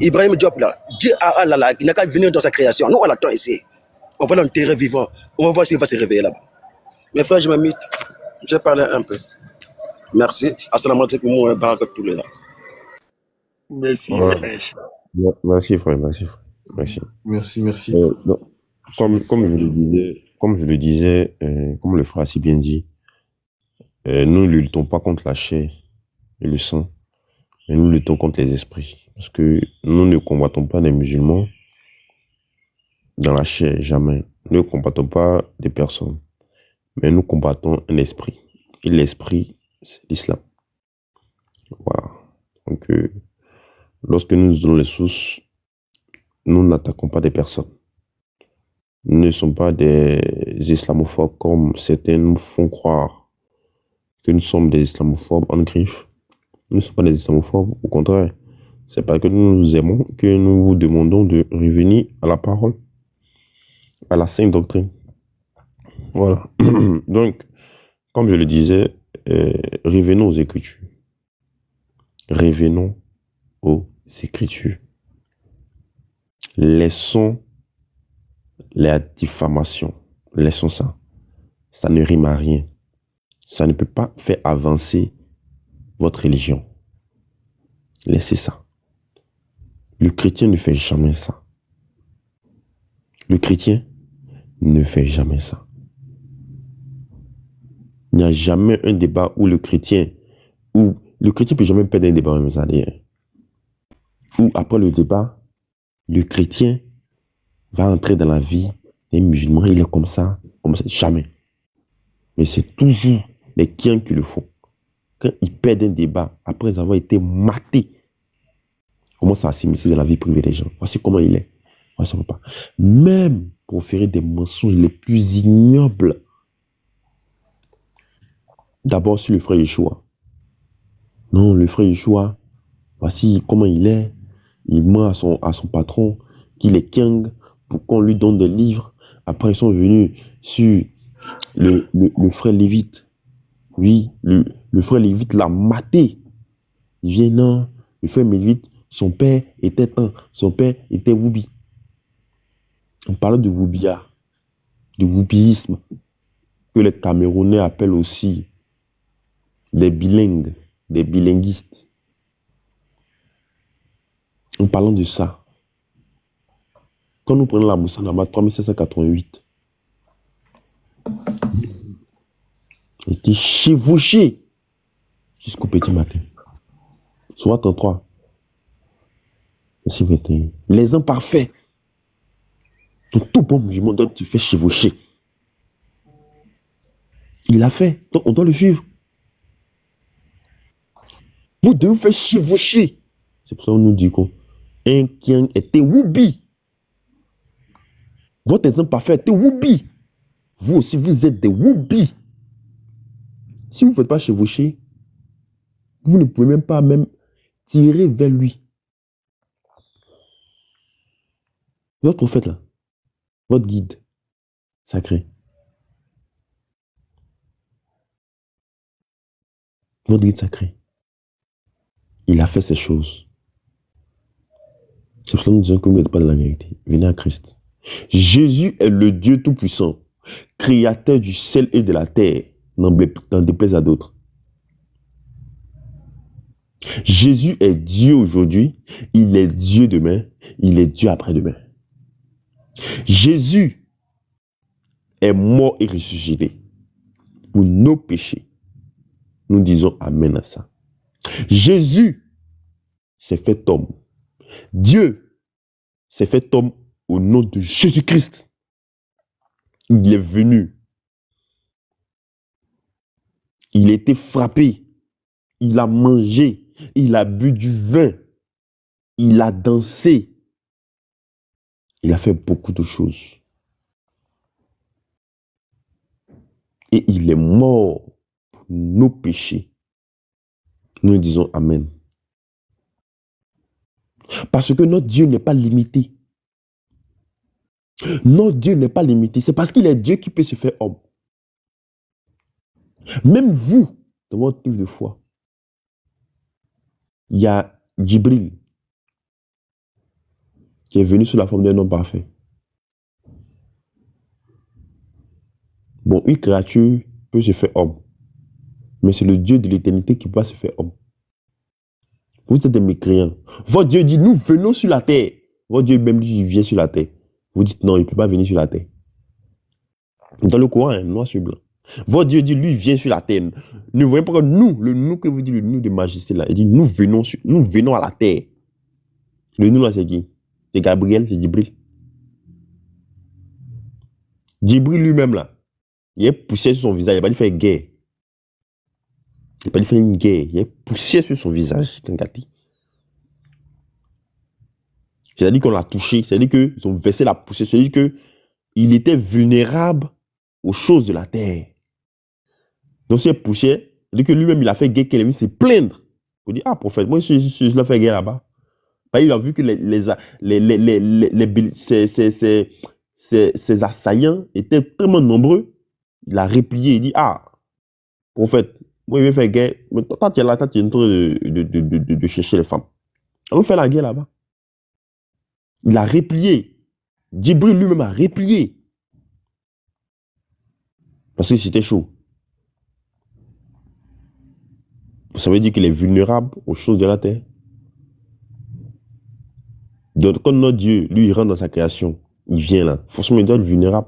Ibrahim Diop là, Dieu à Allah là, il n'a qu'à venir dans sa création. Nous on l'attend ici. On va l'enterrer vivant. On va voir s'il va se réveiller là-bas. Mes frères, je m'amuse. Je vais parler un peu. Merci. Assalamu alaikum, barakat tous les là. Merci, Ouais. frère. Merci, frère, merci, frère. Merci. Merci. Donc, comme je le disais, comme le frère a si bien dit, nous ne luttons pas contre la chair et le sang, mais nous luttons contre les esprits. Parce que nous ne combattons pas des musulmans dans la chair, jamais. Nous ne combattons pas des personnes, mais nous combattons un esprit. Et l'esprit, c'est l'islam. Voilà. Donc, lorsque nous donnons les sources, nous n'attaquons pas des personnes. Nous ne sommes pas des islamophobes comme certains nous font croire que nous sommes des islamophobes en griffe. Nous ne sommes pas des islamophobes, au contraire. C'est parce que nous nous aimons que nous vous demandons de revenir à la parole, à la sainte doctrine. Voilà. Donc, comme je le disais, revenons aux Écritures. Revenons aux Écritures. Laissons la diffamation. Laissons ça. Ça ne rime à rien. Ça ne peut pas faire avancer votre religion. Laissez ça. Le chrétien ne fait jamais ça. Le chrétien ne fait jamais ça. Il n'y a jamais un débat où le chrétien peut jamais perdre un débat, même ça d'ailleurs. Où après le débat, le chrétien va entrer dans la vie des musulmans, il est comme ça, jamais. Mais c'est toujours les chrétiens qui le font. Quand ils perdent un débat, après avoir été matés, ils commencent à s'immiscer dans la vie privée des gens. Voici comment il est. Voici pas. Même proférer des mensonges les plus ignobles. D'abord sur le frère Yeshua. Non, le frère Yeshua, voici comment il est. Il ment à son patron qu'il est king pour qu'on lui donne des livres. Après, ils sont venus sur le frère Lévite. Oui, le frère Lévite l'a maté. Il vient, non, le frère Lévite, son père était son père était Woubi. On parle de Woubia, de Woubisme, que les Camerounais appellent aussi des bilingues, des bilinguistes. En parlant de ça, quand nous prenons la Moussanama 3788, il était chevauché jusqu'au petit matin. Soit 33. Verset 21. Les imparfaits. Tout bon musulman doit te faire chevaucher. Il l'a fait, donc on doit le suivre. Vous devez vous faire chevaucher. C'est pour ça qu'on nous dit qu'un qui était Woubi. Votre exemple parfait était Woubi. Vous aussi, vous êtes des Woubi. Si vous ne faites pas chevaucher, vous ne pouvez même pas tirer vers lui. Votre prophète là, votre guide sacré, votre guide sacré, il a fait ces choses. C'est pour ça que nous disons que vous n'êtes pas de la vérité. Venez à Christ. Jésus est le Dieu Tout-Puissant, créateur du ciel et de la terre, n'en déplaise à d'autres. Jésus est Dieu aujourd'hui, il est Dieu demain, il est Dieu après-demain. Jésus est mort et ressuscité pour nos péchés. Nous disons Amen à ça. Jésus s'est fait homme. Dieu s'est fait homme au nom de Jésus-Christ. Il est venu. Il a été frappé. Il a mangé. Il a bu du vin. Il a dansé. Il a fait beaucoup de choses. Et il est mort pour nos péchés. Nous disons Amen. Parce que notre Dieu n'est pas limité. Notre Dieu n'est pas limité. C'est parce qu'il est Dieu qui peut se faire homme. Même vous, dans votre livre de foi, il y a Djibril qui est venu sous la forme d'un homme parfait. Bon, une créature peut se faire homme. Mais c'est le Dieu de l'éternité qui peut se faire homme. Vous êtes des mécréants. Votre Dieu dit, nous venons sur la terre. Votre Dieu même dit, il vient sur la terre. Vous dites, non, il ne peut pas venir sur la terre. Dans le Coran, noir sur blanc. Votre Dieu dit, lui, il vient sur la terre. Ne voyez pas que nous, le nous que vous dites, le nous de majesté là, il dit, nous venons à la terre. Le nous là, c'est qui? C'est Gabriel, c'est Djibril. Djibril lui-même là, il est poussé sur son visage, il n'a pas dit faire guerre. Il n'a pas dit faire une guerre, il est poussé sur son visage, c'est-à-dire qu'on l'a touché, c'est-à-dire qu'ils ont versé la poussière, c'est-à-dire qu'il était vulnérable aux choses de la terre. Donc s'il est poussé, c'est-à-dire que lui-même il a fait guerre, qu'il est venu se plaindre. Il dit, ah prophète, moi je l'ai fait guerre là-bas. Il a vu que ses assaillants étaient tellement nombreux, il a replié, il dit, ah prophète, moi je vais faire guerre, mais toi tu es là, tu es en train de chercher les femmes. On va faire la guerre là-bas. Il a replié. Djibril lui-même a replié. Parce que c'était chaud. Ça veut dire qu'il est vulnérable aux choses de la terre. Donc, quand notre Dieu, lui, il rentre dans sa création, il vient là. Forcément, il doit être vulnérable.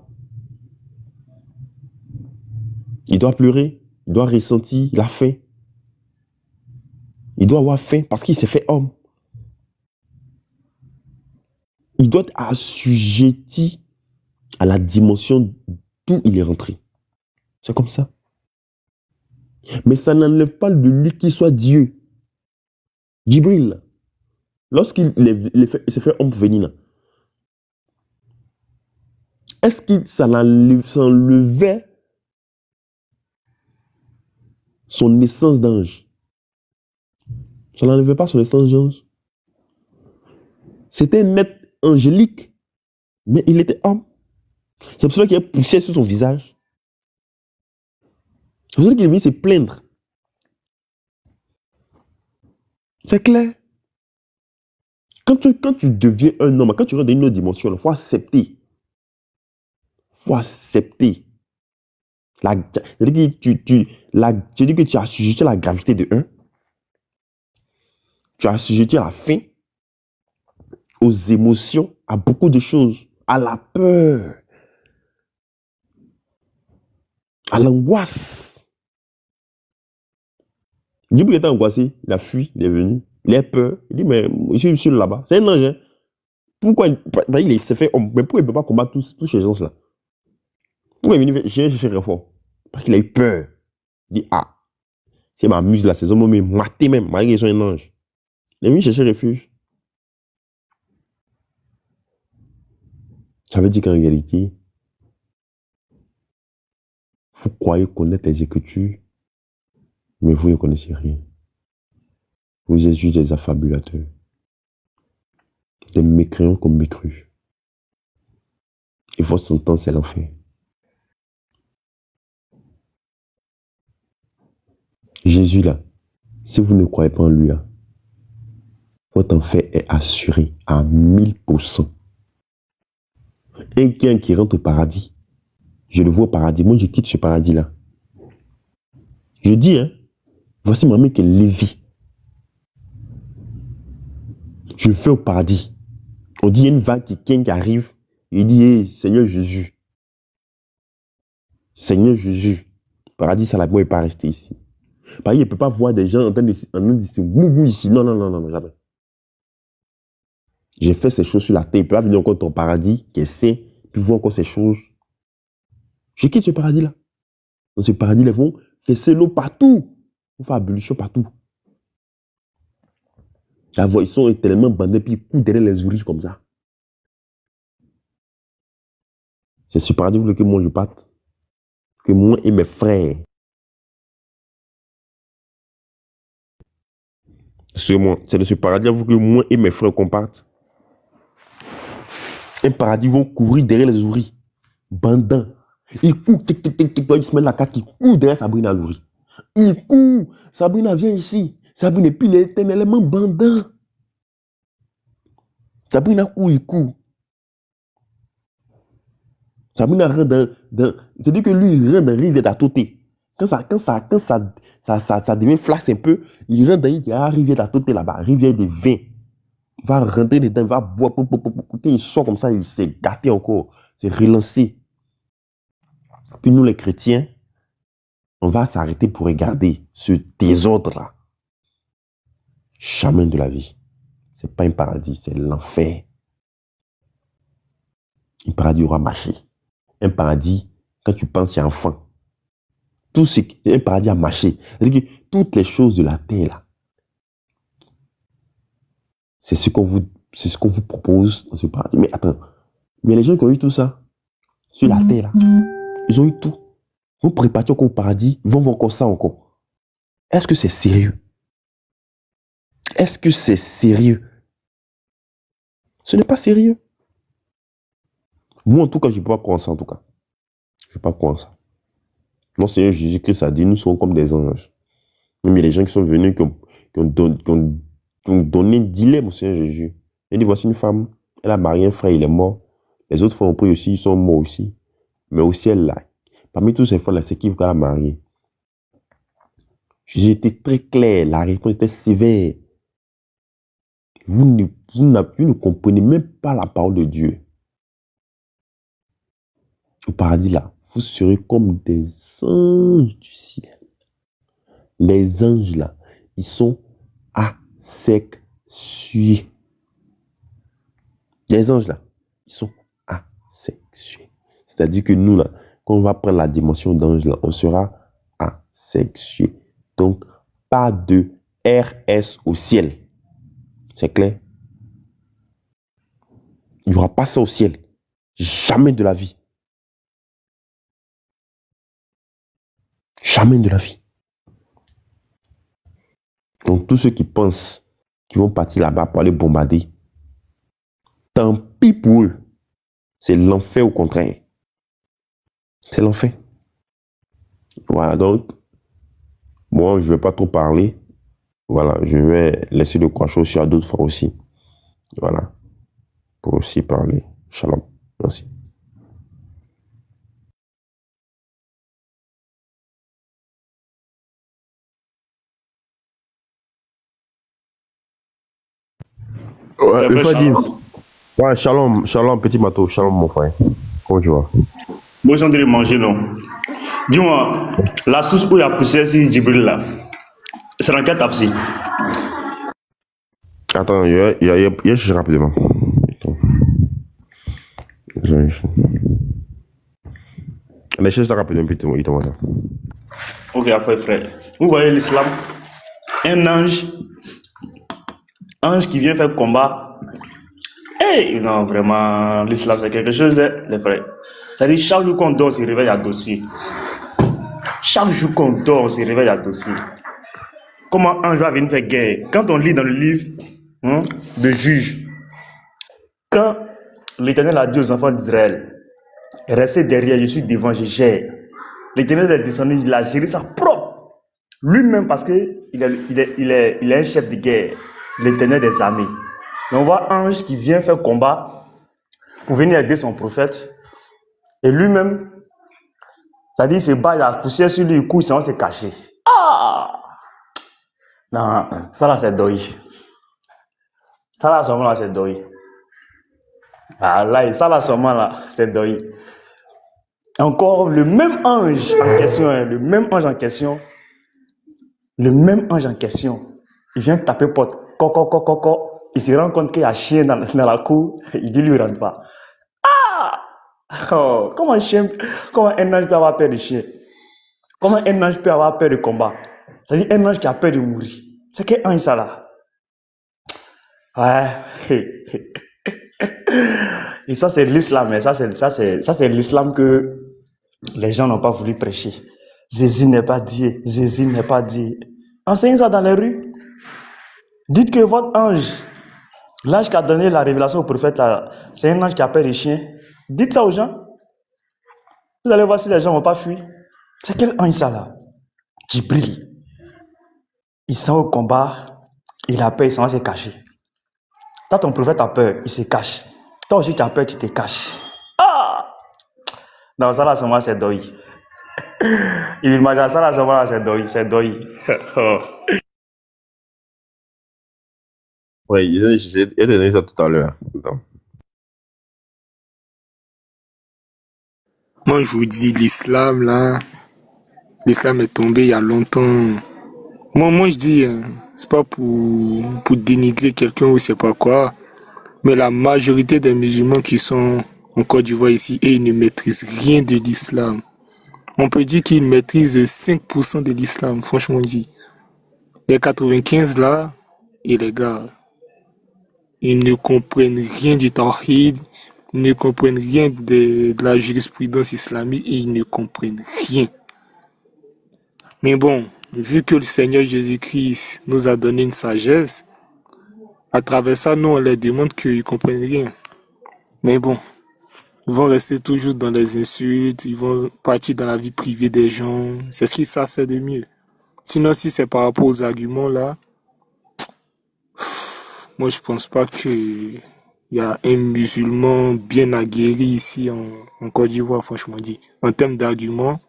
Il doit pleurer, il doit ressentir la faim. Il doit avoir faim parce qu'il s'est fait homme. Il doit être assujetti à la dimension d'où il est rentré. C'est comme ça. Mais ça n'enlève pas de lui qu'il soit Dieu. Djibril, lorsqu'il s'est fait homme pour venir là, est-ce que ça enlevait son essence d'ange? Ça n'enlevait pas son essence d'ange. C'était un être angélique, mais il était homme. C'est pour cela qu'il y a poussière sur son visage. C'est pour ça qu'il est venu se plaindre. C'est clair. Quand tu deviens un homme, quand tu rentres dans une autre dimension, il faut accepter. Il faut accepter. C'est-à-dire que tu as assujetti à la gravité de 1. Tu as assujetti à la faim, aux émotions, à beaucoup de choses, à la peur, à l'angoisse. Djibril était angoissé, il a fui, il est venu, il a peur, il dit mais je suis là-bas, c'est un ange. Hein? Pourquoi il s'est fait homme, mais pourquoi il ne peut pas combattre tous ces gens-là? Pourquoi il est venu chercher réfort? Parce qu'il a eu peur. Il dit ah, c'est ma muse là, ces hommes me maté même, malgré qu'ils sont un ange. Il est venu chercher refuge. Ça veut dire qu'en réalité, vous croyez connaître les Écritures, mais vous ne connaissez rien. Vous êtes juste des affabulateurs, des mécréants comme mécrus. Et votre sentence, c'est l'enfer. Jésus là, si vous ne croyez pas en lui là, votre enfer est assuré à 1000%. Quelqu'un qui rentre au paradis, je le vois au paradis, moi je quitte ce paradis là. Je dis, hein, voici ma mère qui est Lévi. Je vais au paradis. On dit, il y a une vague qui arrive. Il dit, hey, Seigneur Jésus. Seigneur Jésus. Paradis, ça là, moi, il ne peut pas rester ici. Pareil, il ne peut pas voir des gens en train de se boubou ici. Non, non, non, non, jamais. J'ai fait ces choses sur la terre. Il ne peut pas venir encore ton paradis, qui est saint, puis voir encore ces choses. Je quitte ce paradis-là. Dans ce paradis, ils vont fesser l'eau partout. Ils vont faire ablution partout. Ils sont tellement bandés, puis ils courent derrière les ouriges comme ça. C'est ce paradis que moi je parte. Que moi et mes frères. C'est de ce paradis que moi et mes frères qu'on parte. Un paradis, ils vont courir derrière les ouriges. Bandants. Ils courent, ils se mettent la carte, ils courent derrière Sabrina l'ouri. Ils courent. Sabrina, viens ici. Sabrina, puis il est éternellement bandant. Sabrina court, il court. Sabrina rentre dans. C'est-à-dire que lui, il rentre dans la rivière d'Atoté. Quand ça devient flash un peu, il rentre dans la rivière d'Atoté là-bas, rivière de vin. Il va rentrer dedans, il va boire. Quand il sort comme ça, il s'est gâté encore. C'est relancé. Puis nous, les chrétiens, on va s'arrêter pour regarder ce désordre-là. Chemin de la vie. Ce n'est pas un paradis, c'est l'enfer. Un paradis aura marché. Un paradis, quand tu penses, il y a enfant. Un paradis a marché. C'est-à-dire que toutes les choses de la terre, là, c'est ce qu'on vous propose dans ce paradis. Mais attends, mais les gens qui ont eu tout ça, sur la terre, là, ils ont eu tout. Vous préparez encore au paradis, ils vont voir encore ça encore. Est-ce que c'est sérieux? Est-ce que c'est sérieux? Ce n'est pas sérieux. Moi, en tout cas, je ne peux pas croire en ça, en tout cas. Je ne peux pas croire en ça. Mon Seigneur Jésus-Christ a dit, nous sommes comme des anges. Même il y a des gens qui sont venus, qui ont donné un dilemme au Seigneur Jésus. Il dit, voici une femme, elle a marié un frère, il est mort. Les autres frères ont pris aussi, ils sont morts aussi. Mais au ciel, là, parmi tous ces frères-là, c'est qui qu'elle a marié? Jésus était très clair, la réponse était sévère. Vous ne comprenez même pas la parole de Dieu. Au paradis, là, vous serez comme des anges du ciel. Les anges, là, ils sont asexués. Les anges, là, ils sont asexués. C'est-à-dire que nous, là, quand on va prendre la dimension d'ange, là, on sera asexués. Donc, pas de RS au ciel. C'est clair? Il n'y aura pas ça au ciel. Jamais de la vie. Jamais de la vie. Donc, tous ceux qui pensent qu'ils vont partir là-bas pour aller bombarder, tant pis pour eux. C'est l'enfer au contraire. C'est l'enfer. Voilà, donc, moi, je ne vais pas trop parler. Voilà, je vais laisser le crochet aussi à d'autres fois aussi. Voilà, pour aussi parler. Shalom. Merci. Ouais, Fadim. Ouais, shalom, shalom, petit bateau, shalom, mon frère. Comment tu vas? Moi, je suis en train de manger, non? Dis-moi, la source où il y a poussé ici, Djibril, là, c'est dans quel tafsir? Attends, je rapidement. Mais je rapidement, puis il t'envoie ça. Ok, après, frère. Vous voyez l'islam? Un ange qui vient faire combat. Hey, non, vraiment, l'islam, c'est quelque chose, les frères. C'est-à-dire, chaque jour qu'on dort, on se réveille à dossier. Chaque jour qu'on dort, on se réveille à dossier. Comment un ange va venir faire guerre? Quand on lit dans le livre de Juges, quand l'Éternel a dit aux enfants d'Israël, restez derrière, je suis devant, je gère. L'Éternel est descendu, il a géré ça propre. Lui-même, parce qu'il est un chef de guerre, l'Éternel des armées. Et on voit un ange qui vient faire combat pour venir aider son prophète. Et lui-même, c'est-à-dire, il se bat, il a poussé sur lui, il court, il s'en va se cacher. Ah! Non, ça là, c'est deuil. Ça là, seulement là, c'est deuil. Ah là, ça là, seulement là, c'est deuil. Encore le même ange en question, le même ange en question, il vient taper porte, coco, il se rend compte qu'il y a un chien dans la cour, il dit lui rentre pas. Ah! Oh, comment un ange peut avoir peur de chien? Comment un ange peut avoir peur de combat? C'est-à-dire un ange qui a peur de mourir. C'est quel ange ça là? Ouais. Et ça c'est l'islam, ça c'est l'islam que les gens n'ont pas voulu prêcher. Jésus n'est pas Dieu, Jésus n'est pas Dieu. Enseignez ça dans les rues. Dites que votre ange, l'ange qui a donné la révélation au prophète, c'est un ange qui a peur des chiens. Dites ça aux gens. Vous allez voir si les gens ne vont pas fuir. C'est quel ange ça là? Djibril. Il sent au combat, il a peur, il s'en va se cacher. Quand ton prophète a peur, il se cache. Toi aussi tu as peur, tu te caches. Ah! Non, ça là, c'est deuil. Il imagine ça là, c'est deuil. Oui, j'ai donné ça tout à l'heure. Moi, je vous dis, l'islam, là, l'islam est tombé il y a longtemps. Moi je dis, c'est pas pour dénigrer quelqu'un ou c'est pas quoi, mais la majorité des musulmans qui sont en Côte d'Ivoire ici, et ils ne maîtrisent rien de l'islam. On peut dire qu'ils maîtrisent 5% de l'islam, franchement dit. Les 95 là, et les gars, ils ne comprennent rien du tawhid, ils ne comprennent rien de la jurisprudence islamique et ils ne comprennent rien. Mais bon, vu que le Seigneur Jésus-Christ nous a donné une sagesse, à travers ça, nous on leur demande qu'ils ne comprennent rien. Mais bon, ils vont rester toujours dans les insultes, ils vont partir dans la vie privée des gens, c'est ce qu'ils savent faire de mieux. Sinon, si c'est par rapport aux arguments là, moi je pense pas qu'il y a un musulman bien aguerri ici en Côte d'Ivoire, franchement dit. En termes d'arguments,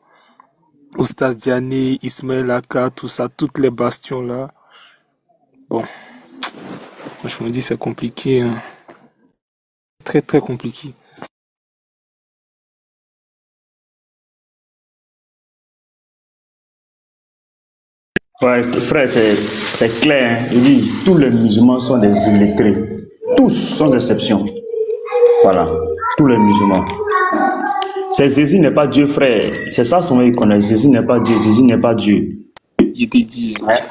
Oustaz Diané, Ismaël Aka, tout ça, toutes les bastions là, bon, franchement dit c'est compliqué, hein. Très très compliqué. Ouais, frère, c'est clair. Hein. Il dit, tous les musulmans sont des illettrés. Tous, sans exception. Voilà, tous les musulmans. C'est Jésus n'est pas Dieu, frère. C'est ça son ils connaissent. Jésus n'est pas Dieu, Jésus n'est pas Dieu. Il était dit. Ouais.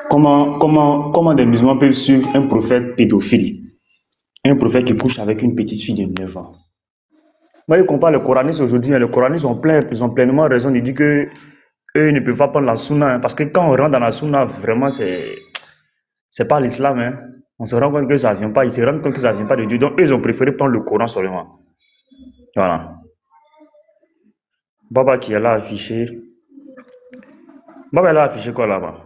Comment des musulmans peuvent suivre un prophète pédophile? Un prophète qui couche avec une petite fille de 9 ans. Moi, je compare les coranistes aujourd'hui. Les coranistes ils ont pleinement raison de dire que eux ne peuvent pas prendre la sunna, hein, parce que quand on rentre dans la sunna, vraiment, c'est pas l'islam. Hein. On se rend compte que ça vient pas, ils se rendent compte que ça vient pas de Dieu. Donc, eux, ils ont préféré prendre le Coran seulement. Voilà. Baba qui est là affiché. Baba est là affiché quoi là-bas?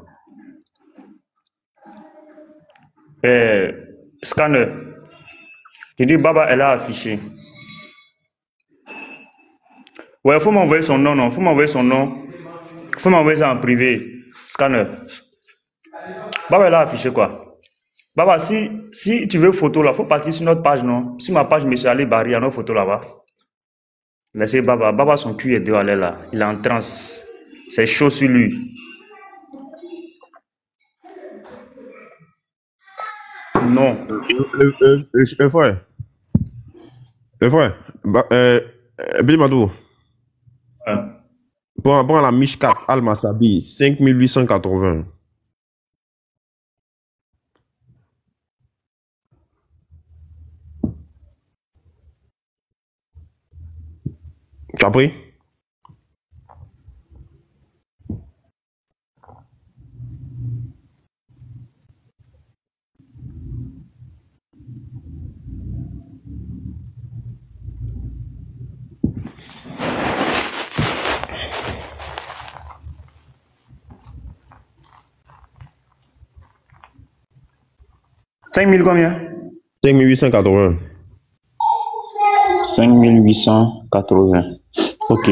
Scanner. Je dis Baba est là affiché. Ouais, faut m'envoyer son nom, non? Faut m'envoyer son nom. Faut m'envoyer ça en privé. Scanner. Baba est là affiché quoi? Baba, si tu veux photo là, faut partir sur notre page, non? Si ma page me suis allé barrer, il y a nos photos là-bas. Laissez Baba. Baba, son cul est dehors, là. Il est en transe. C'est chaud sur lui. Non. Le frère. Le frère. Billy Madou. Pour la Mishkat Al-Masabi, 5880. Tu as pris? Combien? 5880. 5880. Ok.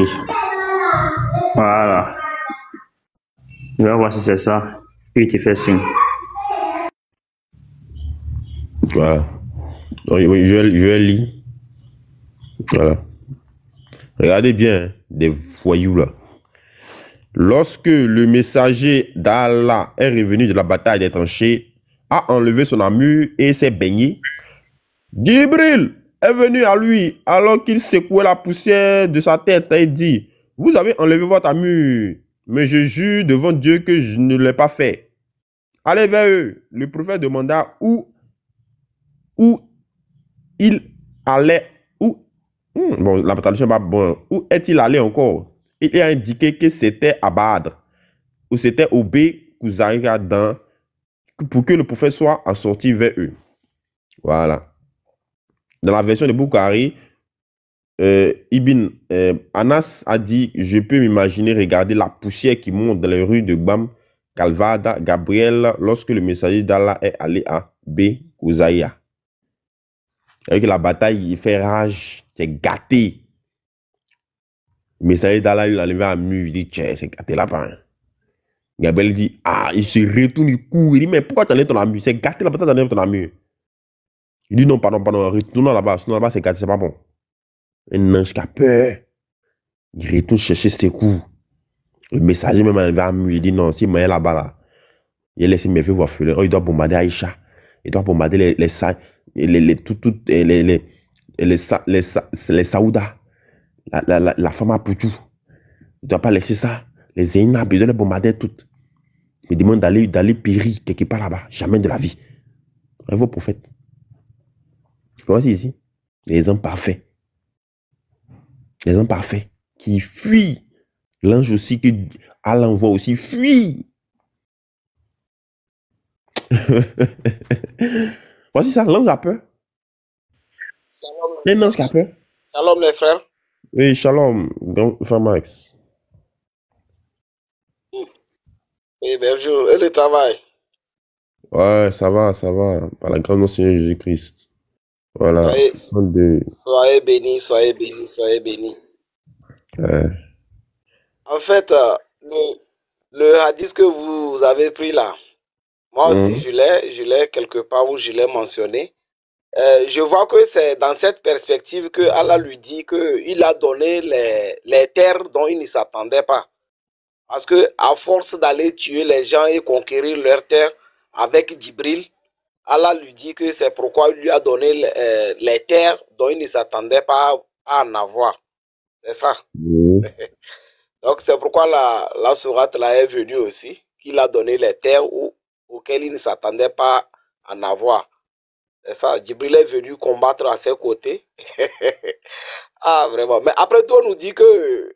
Voilà. Je vais voir si c'est ça. Puis il te fait signe. Voilà. Donc, je vais lire. Voilà. Regardez bien, hein, des voyous là. Lorsque le messager d'Allah est revenu de la bataille des tranchées, a enlevé son armure et s'est baigné, Jibril est venu à lui alors qu'il secouait la poussière de sa tête et dit: vous avez enlevé votre armure, mais je jure devant Dieu que je ne l'ai pas fait. Allez vers eux. Le prophète demanda où il allait. Bon, la traduction n'est pas bonne. Où est-il allé encore? Il a indiqué que c'était à Badr, ou c'était au Kouzaïra pour que le prophète soit assorti vers eux. Voilà. Dans la version de Bukhari, Ibn Anas a dit: je peux m'imaginer regarder la poussière qui monte dans les rues de Bam, Calvada, Gabriel, lorsque le messager d'Allah est allé à Kouzaïa. Avec la bataille, il fait rage, c'est gâté. Le messager d'Allah, il a levé un mur, il dit: tiens, c'est gâté là-bas. Hein. Gabriel dit: ah, il se retourne, il court. Il dit: mais pourquoi tu enlèves ton armure? C'est gâté là-bas, tu enlèves ton armure. Il dit: non, pardon, retournons là-bas, sinon là-bas c'est gâté, c'est pas bon. Un ange qui a peur. Il retourne chercher ses coups. Le messager même enlevé un mur, il dit: non, si il est là-bas, là, il a laissé mes vieux orphelins. Oh, il doit bombarder Aïcha. Il doit bombarder les Saouda. La femme à Poutou. Il ne doit pas laisser ça. Les Zénab, il doit les bombarder toutes. Il demande d'aller périr quelque part là-bas. Jamais de la vie. Voyez vos prophètes. Voici ici. Les hommes parfaits. Les hommes parfaits qui fuient. L'ange aussi que Allah envoie aussi fuit. Voici ça, l'ange a peur. Un ange qui a peur. Shalom les frères. Oui, shalom, donc, frère Max. Oui, bonjour. Et le travail? Ouais, ça va, par la grâce de notre Seigneur Jésus-Christ. Voilà. Soyez bénis, soyez bénis, soyez bénis. En fait, le hadith que vous avez pris là, moi aussi je l'ai quelque part où je l'ai mentionné. Je vois que c'est dans cette perspective que Allah lui dit qu'il a donné les terres dont il ne s'attendait pas. Parce que à force d'aller tuer les gens et conquérir leurs terres avec Djibril, Allah lui dit que c'est pourquoi il lui a donné les terres dont il ne s'attendait pas à en avoir. C'est ça. Donc c'est pourquoi la sourate là est venue aussi, qu'il a donné les terres auxquelles il ne s'attendait pas à en avoir. C'est ça, Djibril est venu combattre à ses côtés. Ah, vraiment. Mais après tout, on nous dit que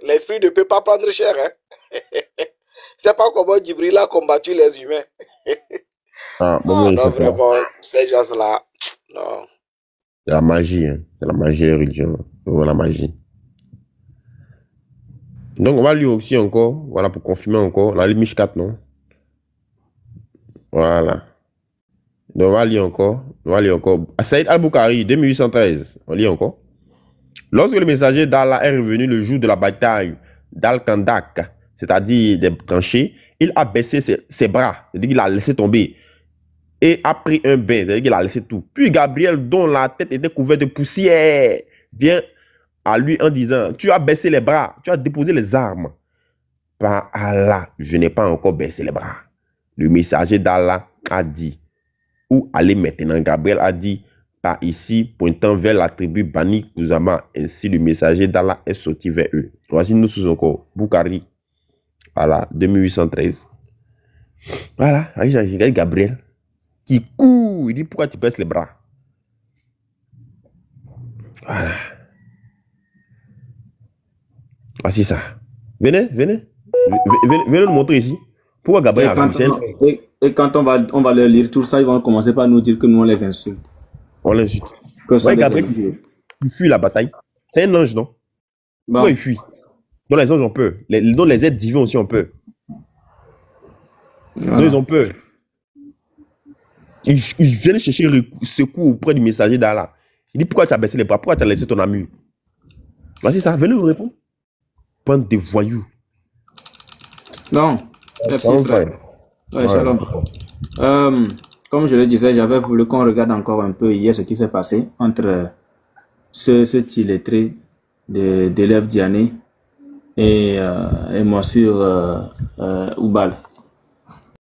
l'esprit ne peut pas prendre cher. Hein? C'est pas comment Djibril a combattu les humains. Ah, bon, Ah, mais non, c'est pas. vraiment, ces gens-là, non. C'est la magie, hein. C'est la magie des religions. C'est vraiment la magie. Donc, on va lire aussi encore, voilà, pour confirmer encore, la Mishkat, non? Voilà. Donc, on va lire encore. On va lire encore. Saïd al-Bukhari, 2813. On lit encore. Lorsque le messager d'Allah est revenu le jour de la bataille d'Al-Kandak, c'est-à-dire des tranchées, il a baissé ses bras, c'est-à-dire qu'il a laissé tomber, et a pris un bain, c'est-à-dire qu'il a laissé tout. Puis Gabriel, dont la tête était couverte de poussière, vient à lui en disant, tu as baissé les bras, tu as déposé les armes. Par Allah, je n'ai pas encore baissé les bras. Le messager d'Allah a dit, où aller maintenant? Gabriel a dit, par ici, pointant vers la tribu Bani Kouzama. Ainsi, le messager d'Allah est sorti vers eux. Voici nous sous encore. Bukhari. Voilà, 2813. Voilà, j'ai Gabriel qui court. Il dit, pourquoi tu baisses les bras? Voilà. Voici ça. Venez, venez. Venez nous montrer ici. Pourquoi Gabriel a et quand on va leur lire tout ça, ils vont commencer par nous dire que nous on les insulte. On l'insulte. Ouais, Gabriel, il fuit la bataille. C'est un ange, non? Bon. Pourquoi il fuit? Donc les anges ont peur. Donc les êtres divins aussi ont peur. Voilà. Donc ils ont peur. Ils viennent chercher secours auprès du messager d'Allah. Il dit, pourquoi tu as baissé les bras? Pourquoi tu as laissé ton ami? Voici ça, venez nous répondre. Bande de voyous. Non, merci frère. Ouais, shalom. Comme je le disais, j'avais voulu qu'on regarde encore un peu hier ce qui s'est passé entre ce illettré d'élève Diané et moi sur Oubal.